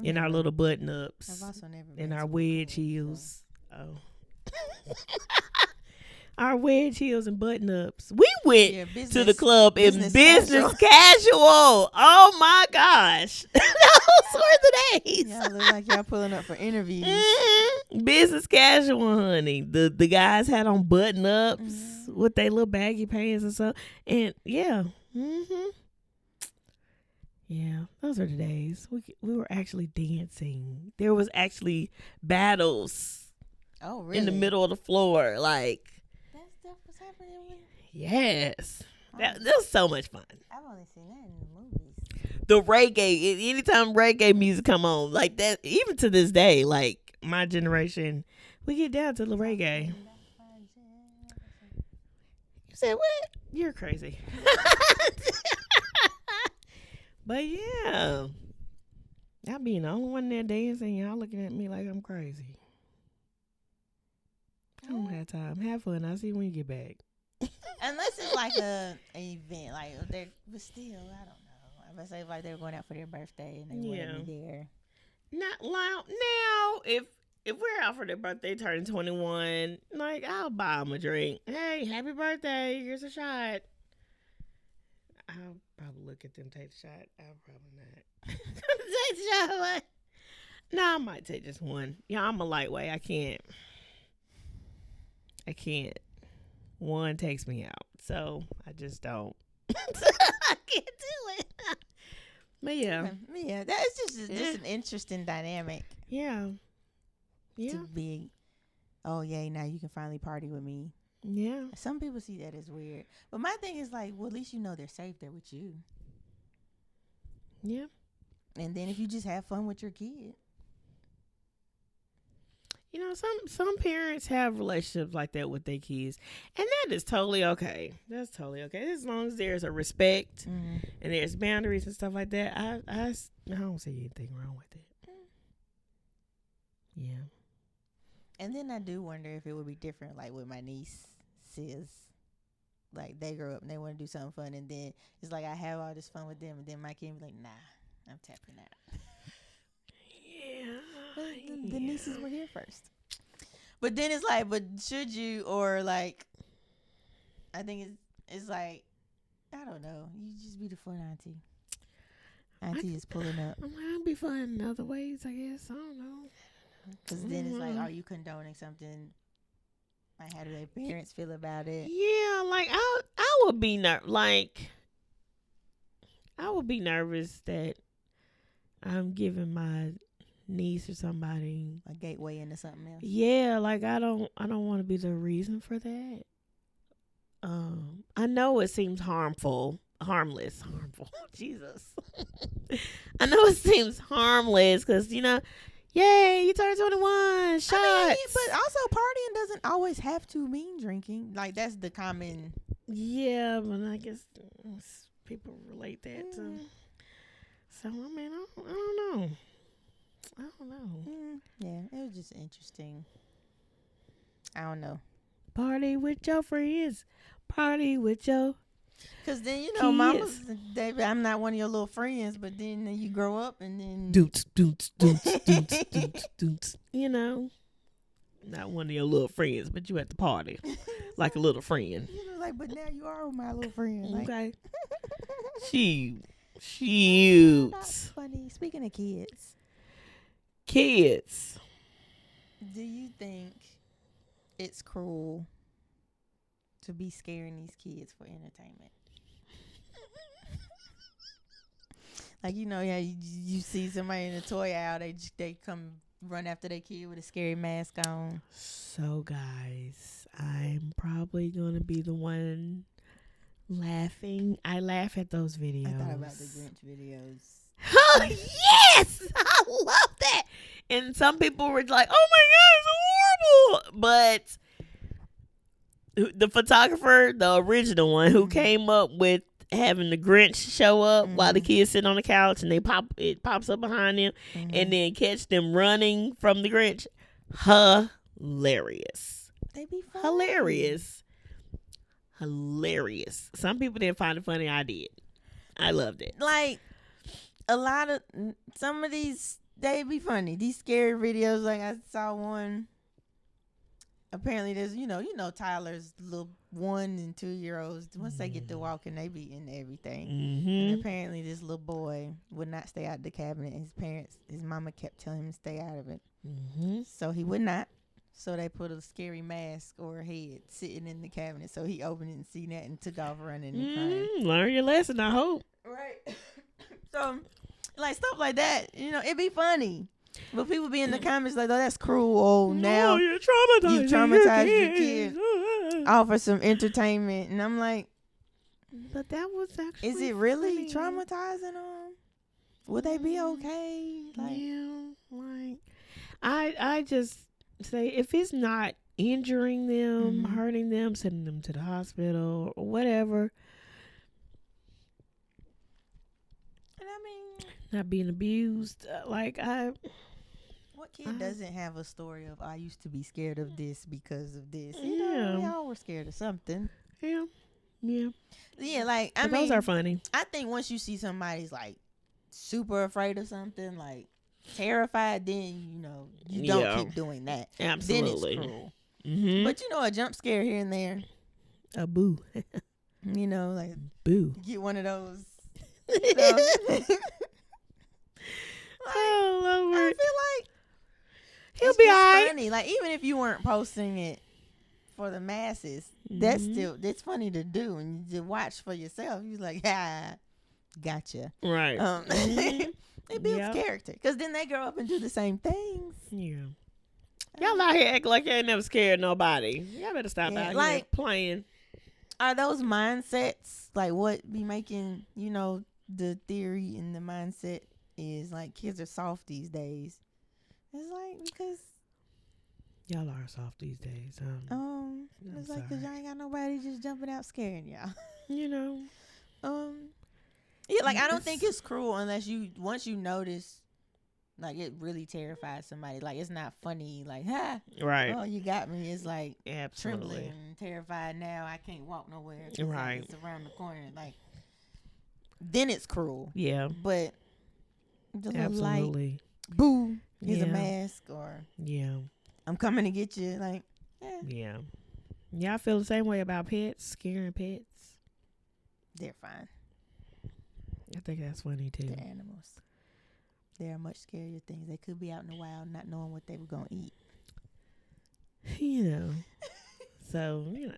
Speaker 2: in our little button ups,
Speaker 1: I've also never
Speaker 2: in
Speaker 1: been
Speaker 2: our
Speaker 1: to a
Speaker 2: wedge
Speaker 1: club,
Speaker 2: heels. Oh. Our wedge heels and button ups. We went to the club in business casual. Oh my gosh. Those were the days.
Speaker 1: Y'all look like y'all pulling up for interviews.
Speaker 2: Business casual, honey. The guys had on button ups with their little baggy pants and stuff. And yeah. Yeah, those are the days. We were actually dancing. There was actually battles.
Speaker 1: Oh, really?
Speaker 2: In the middle of the floor. Like,
Speaker 1: that stuff was happening?
Speaker 2: Yes. That was so much fun.
Speaker 1: I've only seen that in the movies.
Speaker 2: The reggae, anytime reggae music come on, like that, even to this day, like my generation, we get down to the reggae. You said what? You're crazy. But yeah, y'all being the only one there dancing, y'all looking at me like I'm crazy. I don't have time. Have fun. I'll see you when you get back.
Speaker 1: Unless it's like an event, like but still, I don't know. I would say like they were going out for their birthday and they wanted me there.
Speaker 2: Not loud now. If we're out for their birthday, turning 21, like I'll buy them a drink. Hey, happy birthday! Here's a shot. I'll probably look at them take the shot. I'll probably not take the shot. No, I might take just one. Yeah, I'm a lightweight. I can't. One takes me out, so I just don't. I can't do it. But
Speaker 1: yeah, that's just an interesting dynamic.
Speaker 2: Yeah.
Speaker 1: To be, oh yay, now you can finally party with me.
Speaker 2: Yeah.
Speaker 1: Some people see that as weird, but my thing is like, well, at least you know they're safe there with you.
Speaker 2: Yeah.
Speaker 1: And then if you just have fun with your kid.
Speaker 2: You know, some parents have relationships like that with their kids, and that is totally okay. That's totally okay as long as there's a respect and there's boundaries and stuff like that. I don't see anything wrong with it. Yeah. And
Speaker 1: then I do wonder if it would be different, like with my niece, sis. Like they grow up and they want to do something fun, and then it's like I have all this fun with them, and then my kid be like, "Nah, I'm tapping out." The nieces were here first. But then it's like, but should you, or like, I think it's like, I don't know. You just be the fun auntie. Auntie is pulling up.
Speaker 2: I'll be fun in other ways, I guess. I don't know.
Speaker 1: Because then it's like, are you condoning something? Like, how do their parents feel about it?
Speaker 2: Yeah, like I would be I would be nervous that I'm giving my niece or somebody
Speaker 1: a gateway into something else.
Speaker 2: Yeah, like I don't want to be the reason for that. I know it seems harmful. Jesus. I know it seems harmless because yay, you turned 21. Shots. I mean,
Speaker 1: but also partying doesn't always have to mean drinking. Like that's the common.
Speaker 2: Yeah, but I guess people relate that to. So I mean, I don't know.
Speaker 1: Yeah, it was just interesting. I don't know.
Speaker 2: Party with your friends. Party with your.
Speaker 1: Because then, mama's, David, I'm not one of your little friends, but then you grow up and then.
Speaker 2: Doots. Not one of your little friends, but you at the party. Like a little friend.
Speaker 1: But now you are my little friend. Like.
Speaker 2: Okay. Shoot.
Speaker 1: That's funny. Speaking of kids. Do you think it's cruel to be scaring these kids for entertainment? Like, you see somebody in a toy aisle, they come run after their kid with a scary mask on.
Speaker 2: So, guys, I'm probably going to be the one laughing. I laugh at those videos.
Speaker 1: I thought about the Grinch videos.
Speaker 2: Oh, yes! I love that. And some people were like, oh my God, it's horrible. But the photographer, the original one, who came up with having the Grinch show up while the kids sit on the couch and it pops up behind them and then catch them running from the Grinch. Hilarious.
Speaker 1: They be fun.
Speaker 2: Hilarious. hilarious. Some people didn't find it funny. I did. I loved it.
Speaker 1: Like, a lot of, some of these, they be funny. These scary videos, like I saw one. Apparently, there's, Tyler's little 1 and 2 year olds. Once they get to walking, they be in everything. And apparently, this little boy would not stay out of the cabinet. His mama kept telling him to stay out of it. So he would not. So they put a scary mask over her head sitting in the cabinet. So he opened it and seen that and took off running and crying.
Speaker 2: Learn your lesson, I hope.
Speaker 1: Right. So, like, stuff like that, it be funny. But people be in the comments like, oh, that's cruel. Oh, now
Speaker 2: you're traumatized
Speaker 1: your kids. Offer some entertainment. And I'm like,
Speaker 2: but that was actually
Speaker 1: is it really traumatizing them? Would they be okay? Like,
Speaker 2: yeah, like, I just say, if it's not injuring them, hurting them, sending them to the hospital or whatever,
Speaker 1: and I mean,
Speaker 2: not being abused,
Speaker 1: what kid doesn't have a story of, I used to be scared of this because of this?
Speaker 2: We
Speaker 1: all were scared of something.
Speaker 2: Yeah,
Speaker 1: like, I mean,
Speaker 2: those are funny.
Speaker 1: I think once you see somebody's like super afraid of something, like terrified, then you don't keep doing that.
Speaker 2: Absolutely.
Speaker 1: Then it's cruel. But a jump scare here and there,
Speaker 2: a boo.
Speaker 1: Like
Speaker 2: boo.
Speaker 1: Get one of those.
Speaker 2: Oh Lord.
Speaker 1: I feel like
Speaker 2: he'll be alright.
Speaker 1: Funny. Like, even if you weren't posting it for the masses, that's funny to do, and you just watch for yourself. You're like, gotcha.
Speaker 2: Right.
Speaker 1: It builds character, because then they grow up and do the same things.
Speaker 2: Yeah. Y'all out here acting like you ain't never scared nobody. Y'all better stop out here playing.
Speaker 1: Are those mindsets like what be making the theory and the mindset is like kids are soft these days? It's like because
Speaker 2: y'all are soft these days.
Speaker 1: It's like because y'all ain't got nobody just jumping out scaring y'all. Yeah, like I don't think it's cruel unless once you notice, like, it really terrifies somebody. Like, it's not funny. Like,
Speaker 2: right.
Speaker 1: Oh, you got me. It's like
Speaker 2: absolutely
Speaker 1: trembling and terrified. Now I can't walk nowhere.
Speaker 2: Right.
Speaker 1: It's around the corner. Like, then it's cruel.
Speaker 2: Yeah.
Speaker 1: But the
Speaker 2: absolutely.
Speaker 1: Light, boo, here's a mask, or I'm coming to get you. Like,
Speaker 2: yeah. I feel the same way about pets, scaring pets.
Speaker 1: They're fine.
Speaker 2: I think that's funny too.
Speaker 1: They're animals. They are much scarier things. They could be out in the wild not knowing what they were going to eat.
Speaker 2: So, look,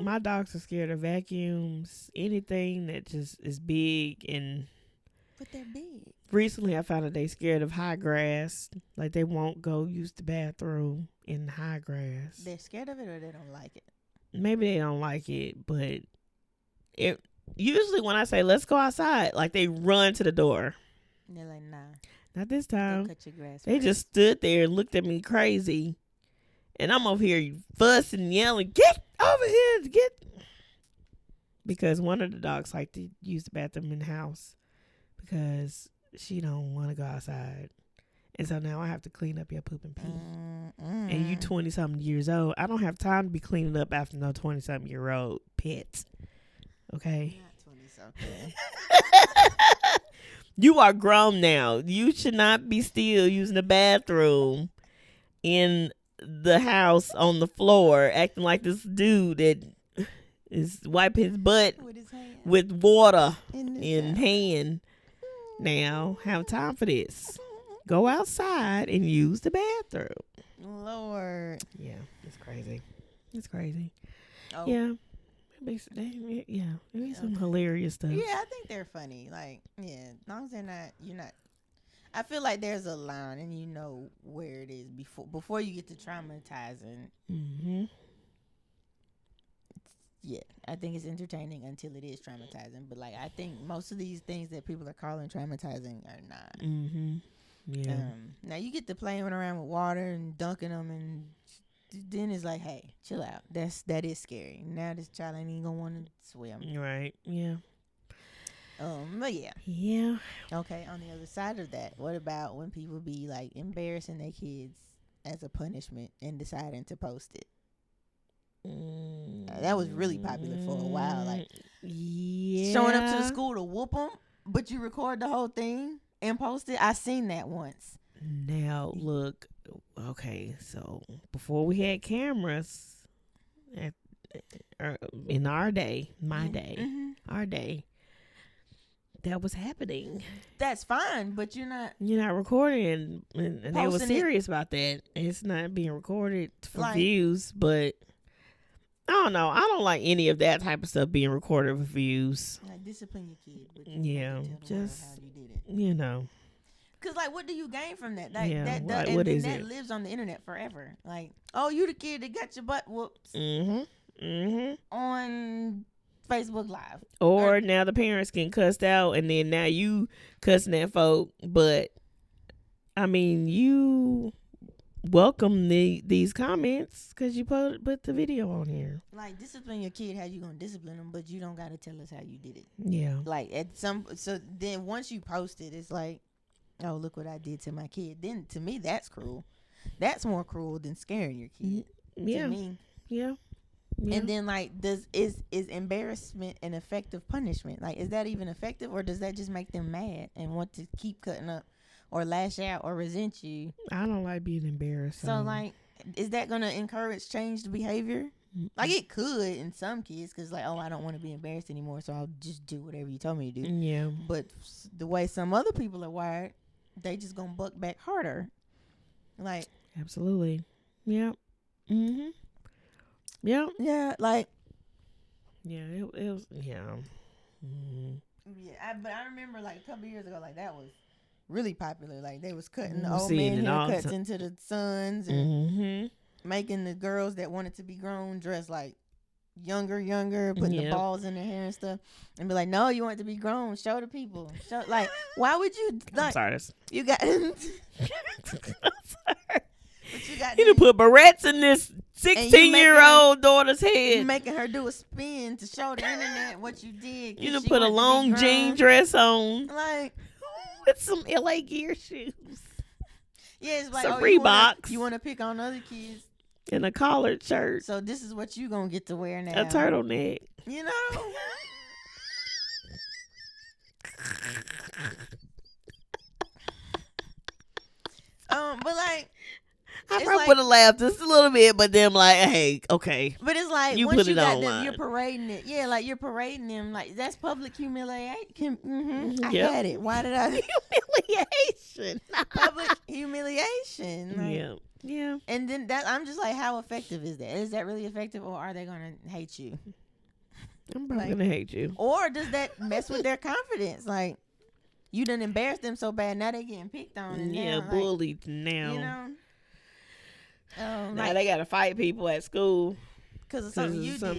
Speaker 2: my dogs are scared of vacuums, anything that just is big.
Speaker 1: But they're big.
Speaker 2: Recently, I found that they scared of high grass. Like, they won't go use the bathroom in high grass.
Speaker 1: They're scared of it, or they don't like it?
Speaker 2: Maybe they don't like it, but usually when I say, let's go outside, like, they run to the door.
Speaker 1: And they're like, nah.
Speaker 2: Not this time.
Speaker 1: Cut your grass
Speaker 2: they
Speaker 1: first.
Speaker 2: just stood there and looked at me crazy. And I'm over here fussing and yelling, get over here, because one of the dogs like to use the bathroom in the house because she don't want to go outside. And so now I have to clean up your poop and pee. And you 20-something years old. I don't have time to be cleaning up after no 20-something year old pet. Okay?
Speaker 1: Not 20-something.
Speaker 2: You are grown now. You should not be still using the bathroom in the house on the floor, acting like this dude that is wiping his butt with water in hand. Now, have time for this. Go outside and use the bathroom.
Speaker 1: Lord.
Speaker 2: Yeah, it's crazy. It's crazy.
Speaker 1: Oh.
Speaker 2: Yeah. It is some hilarious stuff.
Speaker 1: Yeah, I think they're funny. Like, yeah, as long as you're not. I feel like there's a line, and you know where it is before you get to traumatizing. Yeah, I think it's entertaining until it is traumatizing. But like, I think most of these things that people are calling traumatizing are not.
Speaker 2: Yeah.
Speaker 1: Now you get to playing around with water and dunking them, and then it's like, hey, chill out. That is scary. Now this child ain't even gonna want to swim.
Speaker 2: Right. Yeah.
Speaker 1: But yeah.
Speaker 2: Yeah.
Speaker 1: Okay. On the other side of that, what about when people be like embarrassing their kids as a punishment and deciding to post it? That was really popular for a while. Like,
Speaker 2: yeah,
Speaker 1: showing up to the school to whoop them, but you record the whole thing and post it. I seen that once.
Speaker 2: Now look, okay, so before we had cameras, in our day, our day, that was happening.
Speaker 1: That's fine, but you're not
Speaker 2: recording, and they were serious about that. It's not being recorded for views, but I don't know. I don't like any of that type of stuff being recorded for views.
Speaker 1: Like, discipline your kid, but
Speaker 2: just
Speaker 1: how you did it. Cause like, what do you gain from that? Like, what is that? Lives on the internet forever. Like, oh, you the kid that got your butt whooped on Facebook Live.
Speaker 2: Or now the parents can cuss out, and then now you cussing at folk. But I mean, you welcome these comments because you put the video on here.
Speaker 1: Like, discipline your kid how you gonna discipline them, but you don't gotta tell us how you did it.
Speaker 2: Yeah.
Speaker 1: Like, so then once you post it, it's like, oh, look what I did to my kid. Then to me, that's cruel. That's more cruel than scaring your kid.
Speaker 2: Yeah.
Speaker 1: To me.
Speaker 2: Yeah.
Speaker 1: And then, like, is embarrassment an effective punishment? Like, is that even effective, or does that just make them mad and want to keep cutting up or lash out or resent you?
Speaker 2: I don't like being embarrassed.
Speaker 1: So, like, is that going to encourage changed behavior? Like, it could in some kids, because, like, oh, I don't want to be embarrassed anymore, so I'll just do whatever you told me to do.
Speaker 2: Yeah.
Speaker 1: But the way some other people are wired, they just going to buck back harder. Like,
Speaker 2: absolutely. Yeah. Mm-hmm. Yeah.
Speaker 1: Yeah, like.
Speaker 2: Yeah, it was, yeah. Mm-hmm.
Speaker 1: Yeah, but I remember, like, a couple years ago, like, that was really popular. Like, they was cutting the old man haircuts into the sons and making the girls that wanted to be grown dress, like, younger, putting the balls in their hair and stuff, and be like, no, you want to be grown, show the people. Like, why would you, like,
Speaker 2: I'm sorry.
Speaker 1: You got I'm sorry. But
Speaker 2: you done put barrettes in this 16-year-old daughter's head.
Speaker 1: Making her do a spin to show the internet what you did.
Speaker 2: You done put a long jean dress on.
Speaker 1: Like,
Speaker 2: with some LA Gear shoes.
Speaker 1: Yeah, it's like,
Speaker 2: some Reeboks.
Speaker 1: You want to pick on other kids.
Speaker 2: In a collared shirt.
Speaker 1: So this is what you going to get to wear now.
Speaker 2: A turtleneck.
Speaker 1: You know? But like,
Speaker 2: I probably would have laughed just a little bit, but then like, hey, okay.
Speaker 1: But it's like,
Speaker 2: you
Speaker 1: once
Speaker 2: put
Speaker 1: you
Speaker 2: it
Speaker 1: got
Speaker 2: online.
Speaker 1: them, you're parading it. Yeah, like you're parading them. Like, that's public humiliation. I
Speaker 2: Yep.
Speaker 1: had it. Why did I?
Speaker 2: Humiliation.
Speaker 1: Public humiliation. Like,
Speaker 2: yeah.
Speaker 1: And then I'm just like, how effective is that? Is that really effective, or are they gonna hate you?
Speaker 2: I'm probably gonna hate you.
Speaker 1: Or does that mess with their confidence? Like, you done embarrassed them so bad, now they getting picked on. And now,
Speaker 2: bullied now.
Speaker 1: You know.
Speaker 2: Now they gotta fight people at school
Speaker 1: because of something you did.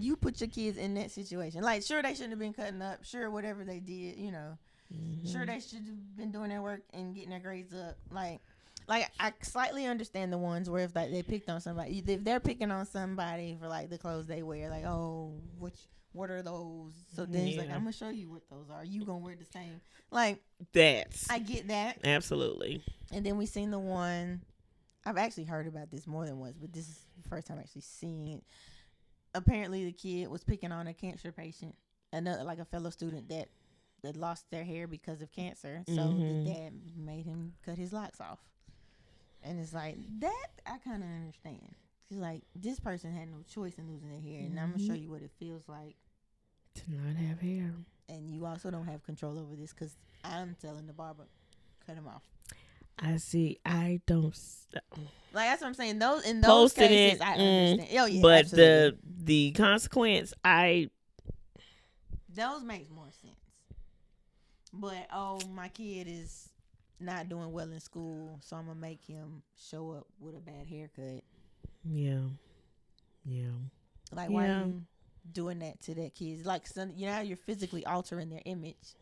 Speaker 1: You put your kids in that situation. Like, sure, they shouldn't have been cutting up. Sure, whatever they did, you know. Sure, they should have been doing their work and getting their grades up. Like I slightly understand the ones where if like they picked on somebody, if they're picking on somebody for like the clothes they wear, like, oh, what are those? So then it's like, I'm gonna show you what those are. You gonna wear the same? Like, I get that,
Speaker 2: absolutely.
Speaker 1: And then we seen the one. I've actually heard about this more than once, but this is the first time actually seeing it. Apparently, the kid was picking on a cancer patient, another like a fellow student that lost their hair because of cancer. So the dad made him cut his locks off, and it's like that. I kind of understand. It's like, this person had no choice in losing their hair, and I'm gonna show you what it feels like
Speaker 2: to not have hair.
Speaker 1: And you also don't have control over this because I'm telling the barber, cut him off.
Speaker 2: I see. I don't.
Speaker 1: Like, that's what I'm saying. In those cases, I understand. Oh yeah,
Speaker 2: but
Speaker 1: absolutely.
Speaker 2: the consequence,
Speaker 1: those makes more sense. But my kid is not doing well in school, so I'm gonna make him show up with a bad haircut.
Speaker 2: Yeah.
Speaker 1: Like, why are you doing that to that kid? Like, you're physically altering their image,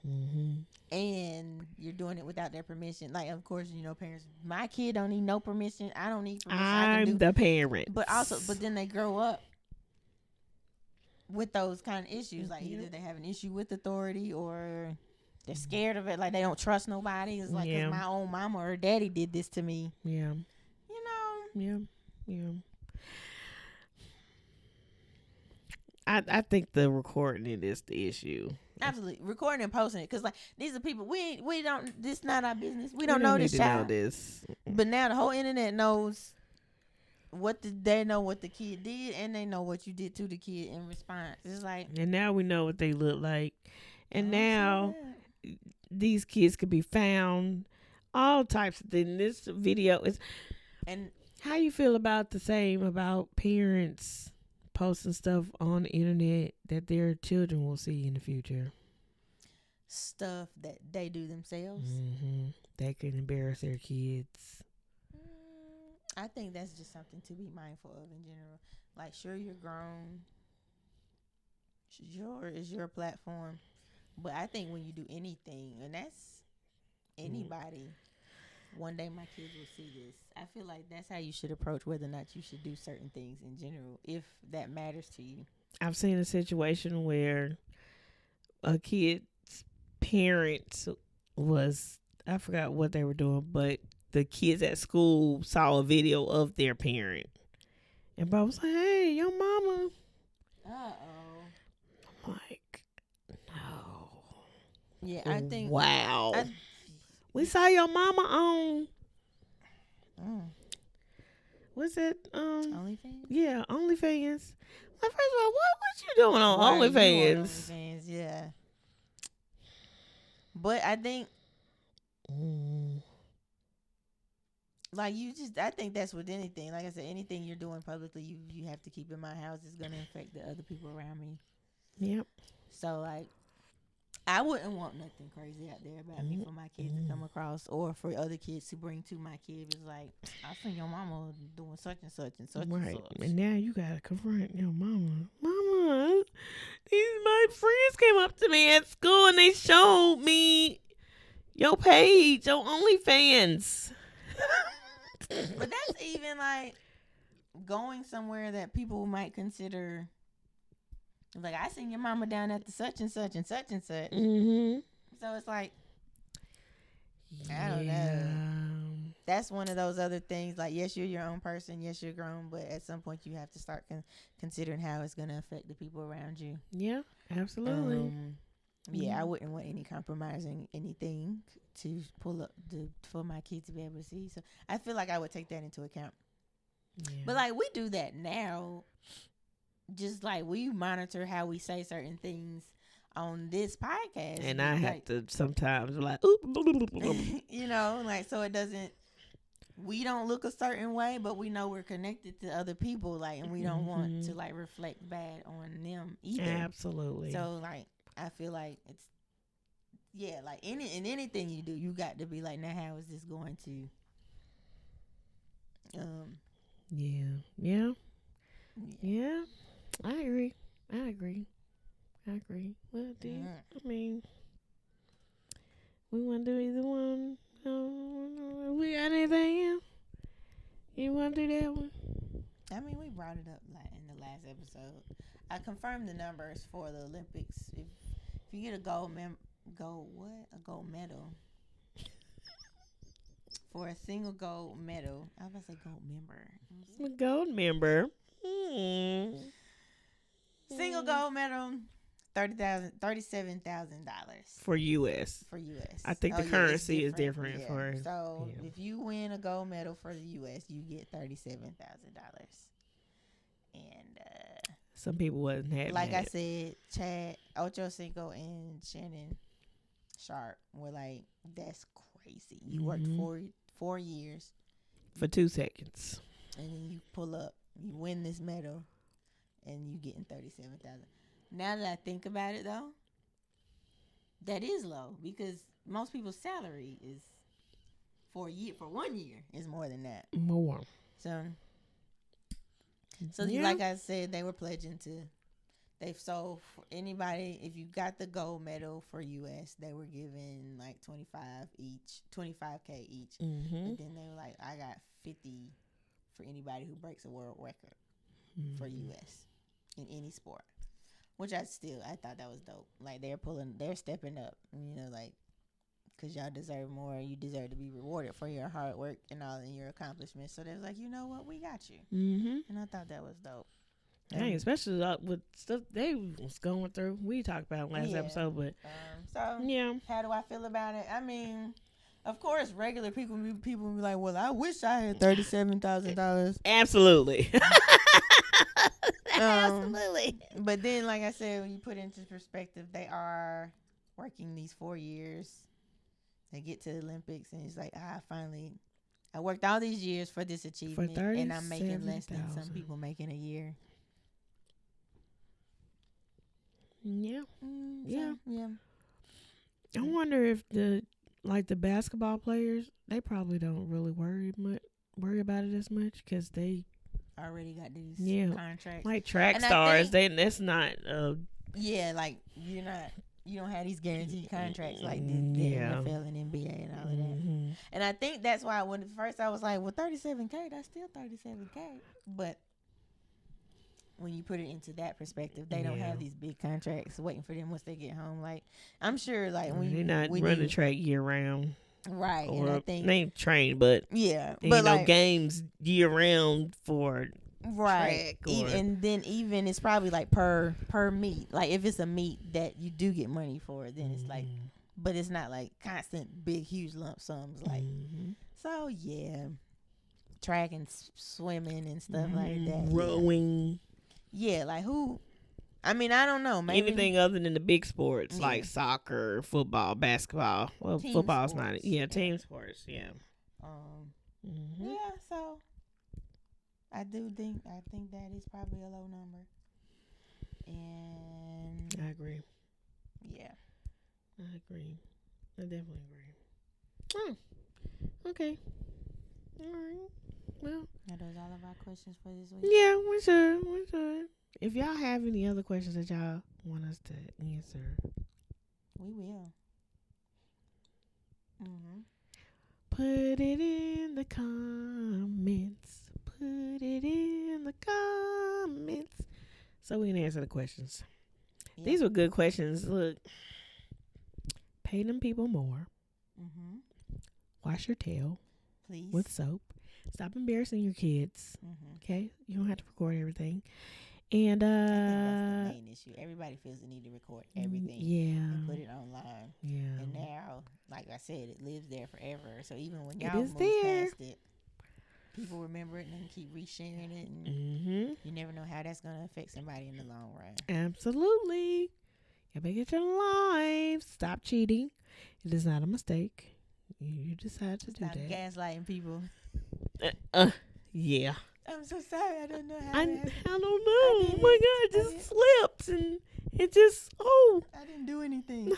Speaker 1: and you're doing it without their permission. Like, of course, parents. My kid don't need no permission. I don't need permission.
Speaker 2: I'm the parent.
Speaker 1: But then they grow up with those kind of issues. Like, either they have an issue with authority, or they're scared of it. Like, they don't trust nobody. It's like, 'cause my own mama or daddy did this to me.
Speaker 2: Yeah.
Speaker 1: Yeah.
Speaker 2: I think the recording it is the issue.
Speaker 1: Absolutely, recording and posting it, because like these are people we don't. This not our business. We don't
Speaker 2: We
Speaker 1: know
Speaker 2: need
Speaker 1: this
Speaker 2: to
Speaker 1: child.
Speaker 2: know this.
Speaker 1: But now the whole internet knows they know what the kid did, and they know what you did to the kid in response. It's like,
Speaker 2: And now we know what they look like, and
Speaker 1: oh,
Speaker 2: now these kids could be found. All types of things. This video is.
Speaker 1: And
Speaker 2: how you feel about the same about parents posting stuff on the internet that their children will see in the future?
Speaker 1: Stuff that they do themselves.
Speaker 2: Mm-hmm. That can embarrass their kids.
Speaker 1: I think that's just something to be mindful of in general. Like, sure, you're grown. Sure, it's your platform. But I think when you do anything, and that's anybody, one day my kids will see this. I feel like that's how you should approach whether or not you should do certain things in general, if that matters to you.
Speaker 2: I've seen a situation where a kid's parents was, I forgot what they were doing, but the kids at school saw a video of their parent. And Bob was like, hey, your mama.
Speaker 1: Uh-oh.
Speaker 2: I'm like, no.
Speaker 1: Yeah, I think.
Speaker 2: Wow. We saw your mama on. What's it?
Speaker 1: OnlyFans?
Speaker 2: Yeah, OnlyFans. Like, first of all, what you doing on OnlyFans?
Speaker 1: OnlyFans, yeah. But I think, like, I think that's with anything. Like I said, anything you're doing publicly, you have to keep in mind how is this going to affect the other people around me.
Speaker 2: Yep.
Speaker 1: So, like, I wouldn't want nothing crazy out there about me for my kids to come across, or for other kids to bring to my kids. It's like, I seen your mama doing such and such and such
Speaker 2: right.
Speaker 1: and such.
Speaker 2: And now you got to confront your mama. Mama, my friends came up to me at school and they showed me your page on OnlyFans.
Speaker 1: But that's even like going somewhere that people might consider, like, I seen your mama down at the such and such and such and such.
Speaker 2: Mm-hmm.
Speaker 1: So it's like, I don't know. That's one of those other things. Like, yes, you're your own person. Yes, you're grown. But at some point, you have to start considering how it's going to affect the people around you.
Speaker 2: Yeah, absolutely.
Speaker 1: Yeah, I wouldn't want any compromising anything to pull up for my kids to be able to see. So I feel like I would take that into account. Yeah. But, like, we do that now. Just like we monitor how we say certain things on this podcast.
Speaker 2: And I have to sometimes like,
Speaker 1: you know, like, so it doesn't, we don't look a certain way, but we know we're connected to other people, like, and we don't want to, like, reflect bad on them either.
Speaker 2: Absolutely.
Speaker 1: So, like, I feel like it's, yeah, like, in anything you do, you got to be like, now how is this going to,
Speaker 2: yeah. I agree. Well, I mean, we want to do either one. We got anything else? You want to do that one?
Speaker 1: I mean, we brought it up like in the last episode. I confirmed the numbers for the Olympics. If you get a gold medal for a single gold medal. I was about to say gold member.
Speaker 2: A gold member.
Speaker 1: Single gold medal, $37,000
Speaker 2: for US. I think the currency is different for.
Speaker 1: So if you win a gold medal for the US, you get $37,000. And
Speaker 2: some people wasn't happy.
Speaker 1: Like I said, Chad Ochocinco and Shannon Sharp were like, "That's crazy. You worked 4 years
Speaker 2: for 2 seconds,
Speaker 1: and then you pull up, you win this medal." And you getting $37,000. Now that I think about it, though, that is low because most people's salary is for 1 year is more than that.
Speaker 2: More.
Speaker 1: So like I said, they were pledging to. So for anybody, if you got the gold medal for US, they were giving like $25K each. And then they were like, I got 50 for anybody who breaks a world record for US. In any sport, which I thought that was dope. Like they're stepping up, you know, like, cause y'all deserve more. You deserve to be rewarded for your hard work and all and your accomplishments. So they was like, you know what, we got you. And I thought that was dope.
Speaker 2: Dang, especially with stuff they was going through. We talked about last episode, but
Speaker 1: so how do I feel about it? I mean, of course, regular people be like, "Well, I wish I had $37,000."
Speaker 2: Absolutely, absolutely.
Speaker 1: But then, like I said, when you put it into perspective, they are working these 4 years. They get to the Olympics, and it's like, I worked all these years for this achievement, and I'm making less than some people making a year.
Speaker 2: Yeah.
Speaker 1: Yeah.
Speaker 2: I wonder if the basketball players, they probably don't really worry about it as much because they
Speaker 1: already got these contracts.
Speaker 2: Like track stars, that's not.
Speaker 1: Like you don't have these guaranteed contracts like the NFL and NBA and all of that. And I think that's why when at first I was like, well, $37K, that's still $37K, but when you put it into that perspective, they don't have these big contracts waiting for them once they get home. Like, I'm sure, like, when
Speaker 2: they're not running track year round.
Speaker 1: Right.
Speaker 2: Or
Speaker 1: and I think,
Speaker 2: they ain't trained, but but like, games year round for track.
Speaker 1: And then even it's probably like per meet. Like, if it's a meet that you do get money for, then it's like, but it's not like constant big, huge lump sums. Like, so track and swimming and stuff like that.
Speaker 2: Rowing.
Speaker 1: Yeah, like who? I mean, I don't know. Maybe
Speaker 2: anything other than the big sports like soccer, football, basketball. Well, team football's sports. Not. Team sports. Yeah.
Speaker 1: Yeah. So I think that is probably a low number. And
Speaker 2: I agree.
Speaker 1: Yeah.
Speaker 2: I agree. I definitely agree. Okay. All right. Well,
Speaker 1: are those all of our questions for this week?
Speaker 2: Yeah, we should. If y'all have any other questions that y'all want us to answer,
Speaker 1: we will.
Speaker 2: Put it in the comments. Put it in the comments so we can answer the questions. Yeah. These were good questions. Look, pay them people more. Wash your tail,
Speaker 1: please,
Speaker 2: with soap. Stop embarrassing your kids. Okay, you don't have to record everything. And I think
Speaker 1: that's the main issue. Everybody feels the need to record everything. And put it online.
Speaker 2: Yeah.
Speaker 1: And now, like I said, it lives there forever. So even when y'all move past it, people remember it and keep resharing it. And you never know how that's going to affect somebody in the long run.
Speaker 2: Absolutely. You better get your life. Stop cheating. It is not a mistake. You decide to do that.
Speaker 1: Stop gaslighting people.
Speaker 2: Yeah.
Speaker 1: I'm so sorry. I don't know how.
Speaker 2: I don't know. Oh my God! It just slips and it just. Oh.
Speaker 1: I didn't do anything.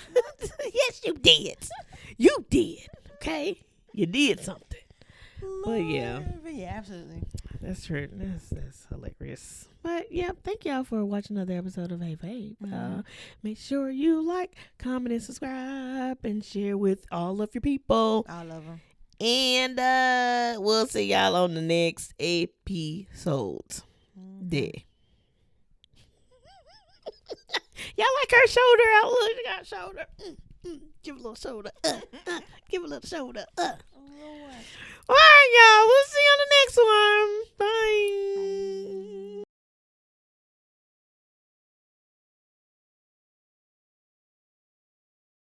Speaker 2: Yes, you did. You did. Okay, you did something.
Speaker 1: Lord.
Speaker 2: But yeah,
Speaker 1: absolutely.
Speaker 2: That's true. That's hilarious. But yeah, thank y'all for watching another episode of Fave. Make sure you like, comment, and subscribe, and share with all of your people.
Speaker 1: All of them.
Speaker 2: And we'll see y'all on the next episode. There. Y'all like her shoulder out? Look, she got shoulder. Give a little shoulder. Give a little shoulder. All right, y'all. We'll see you on the next one. Bye.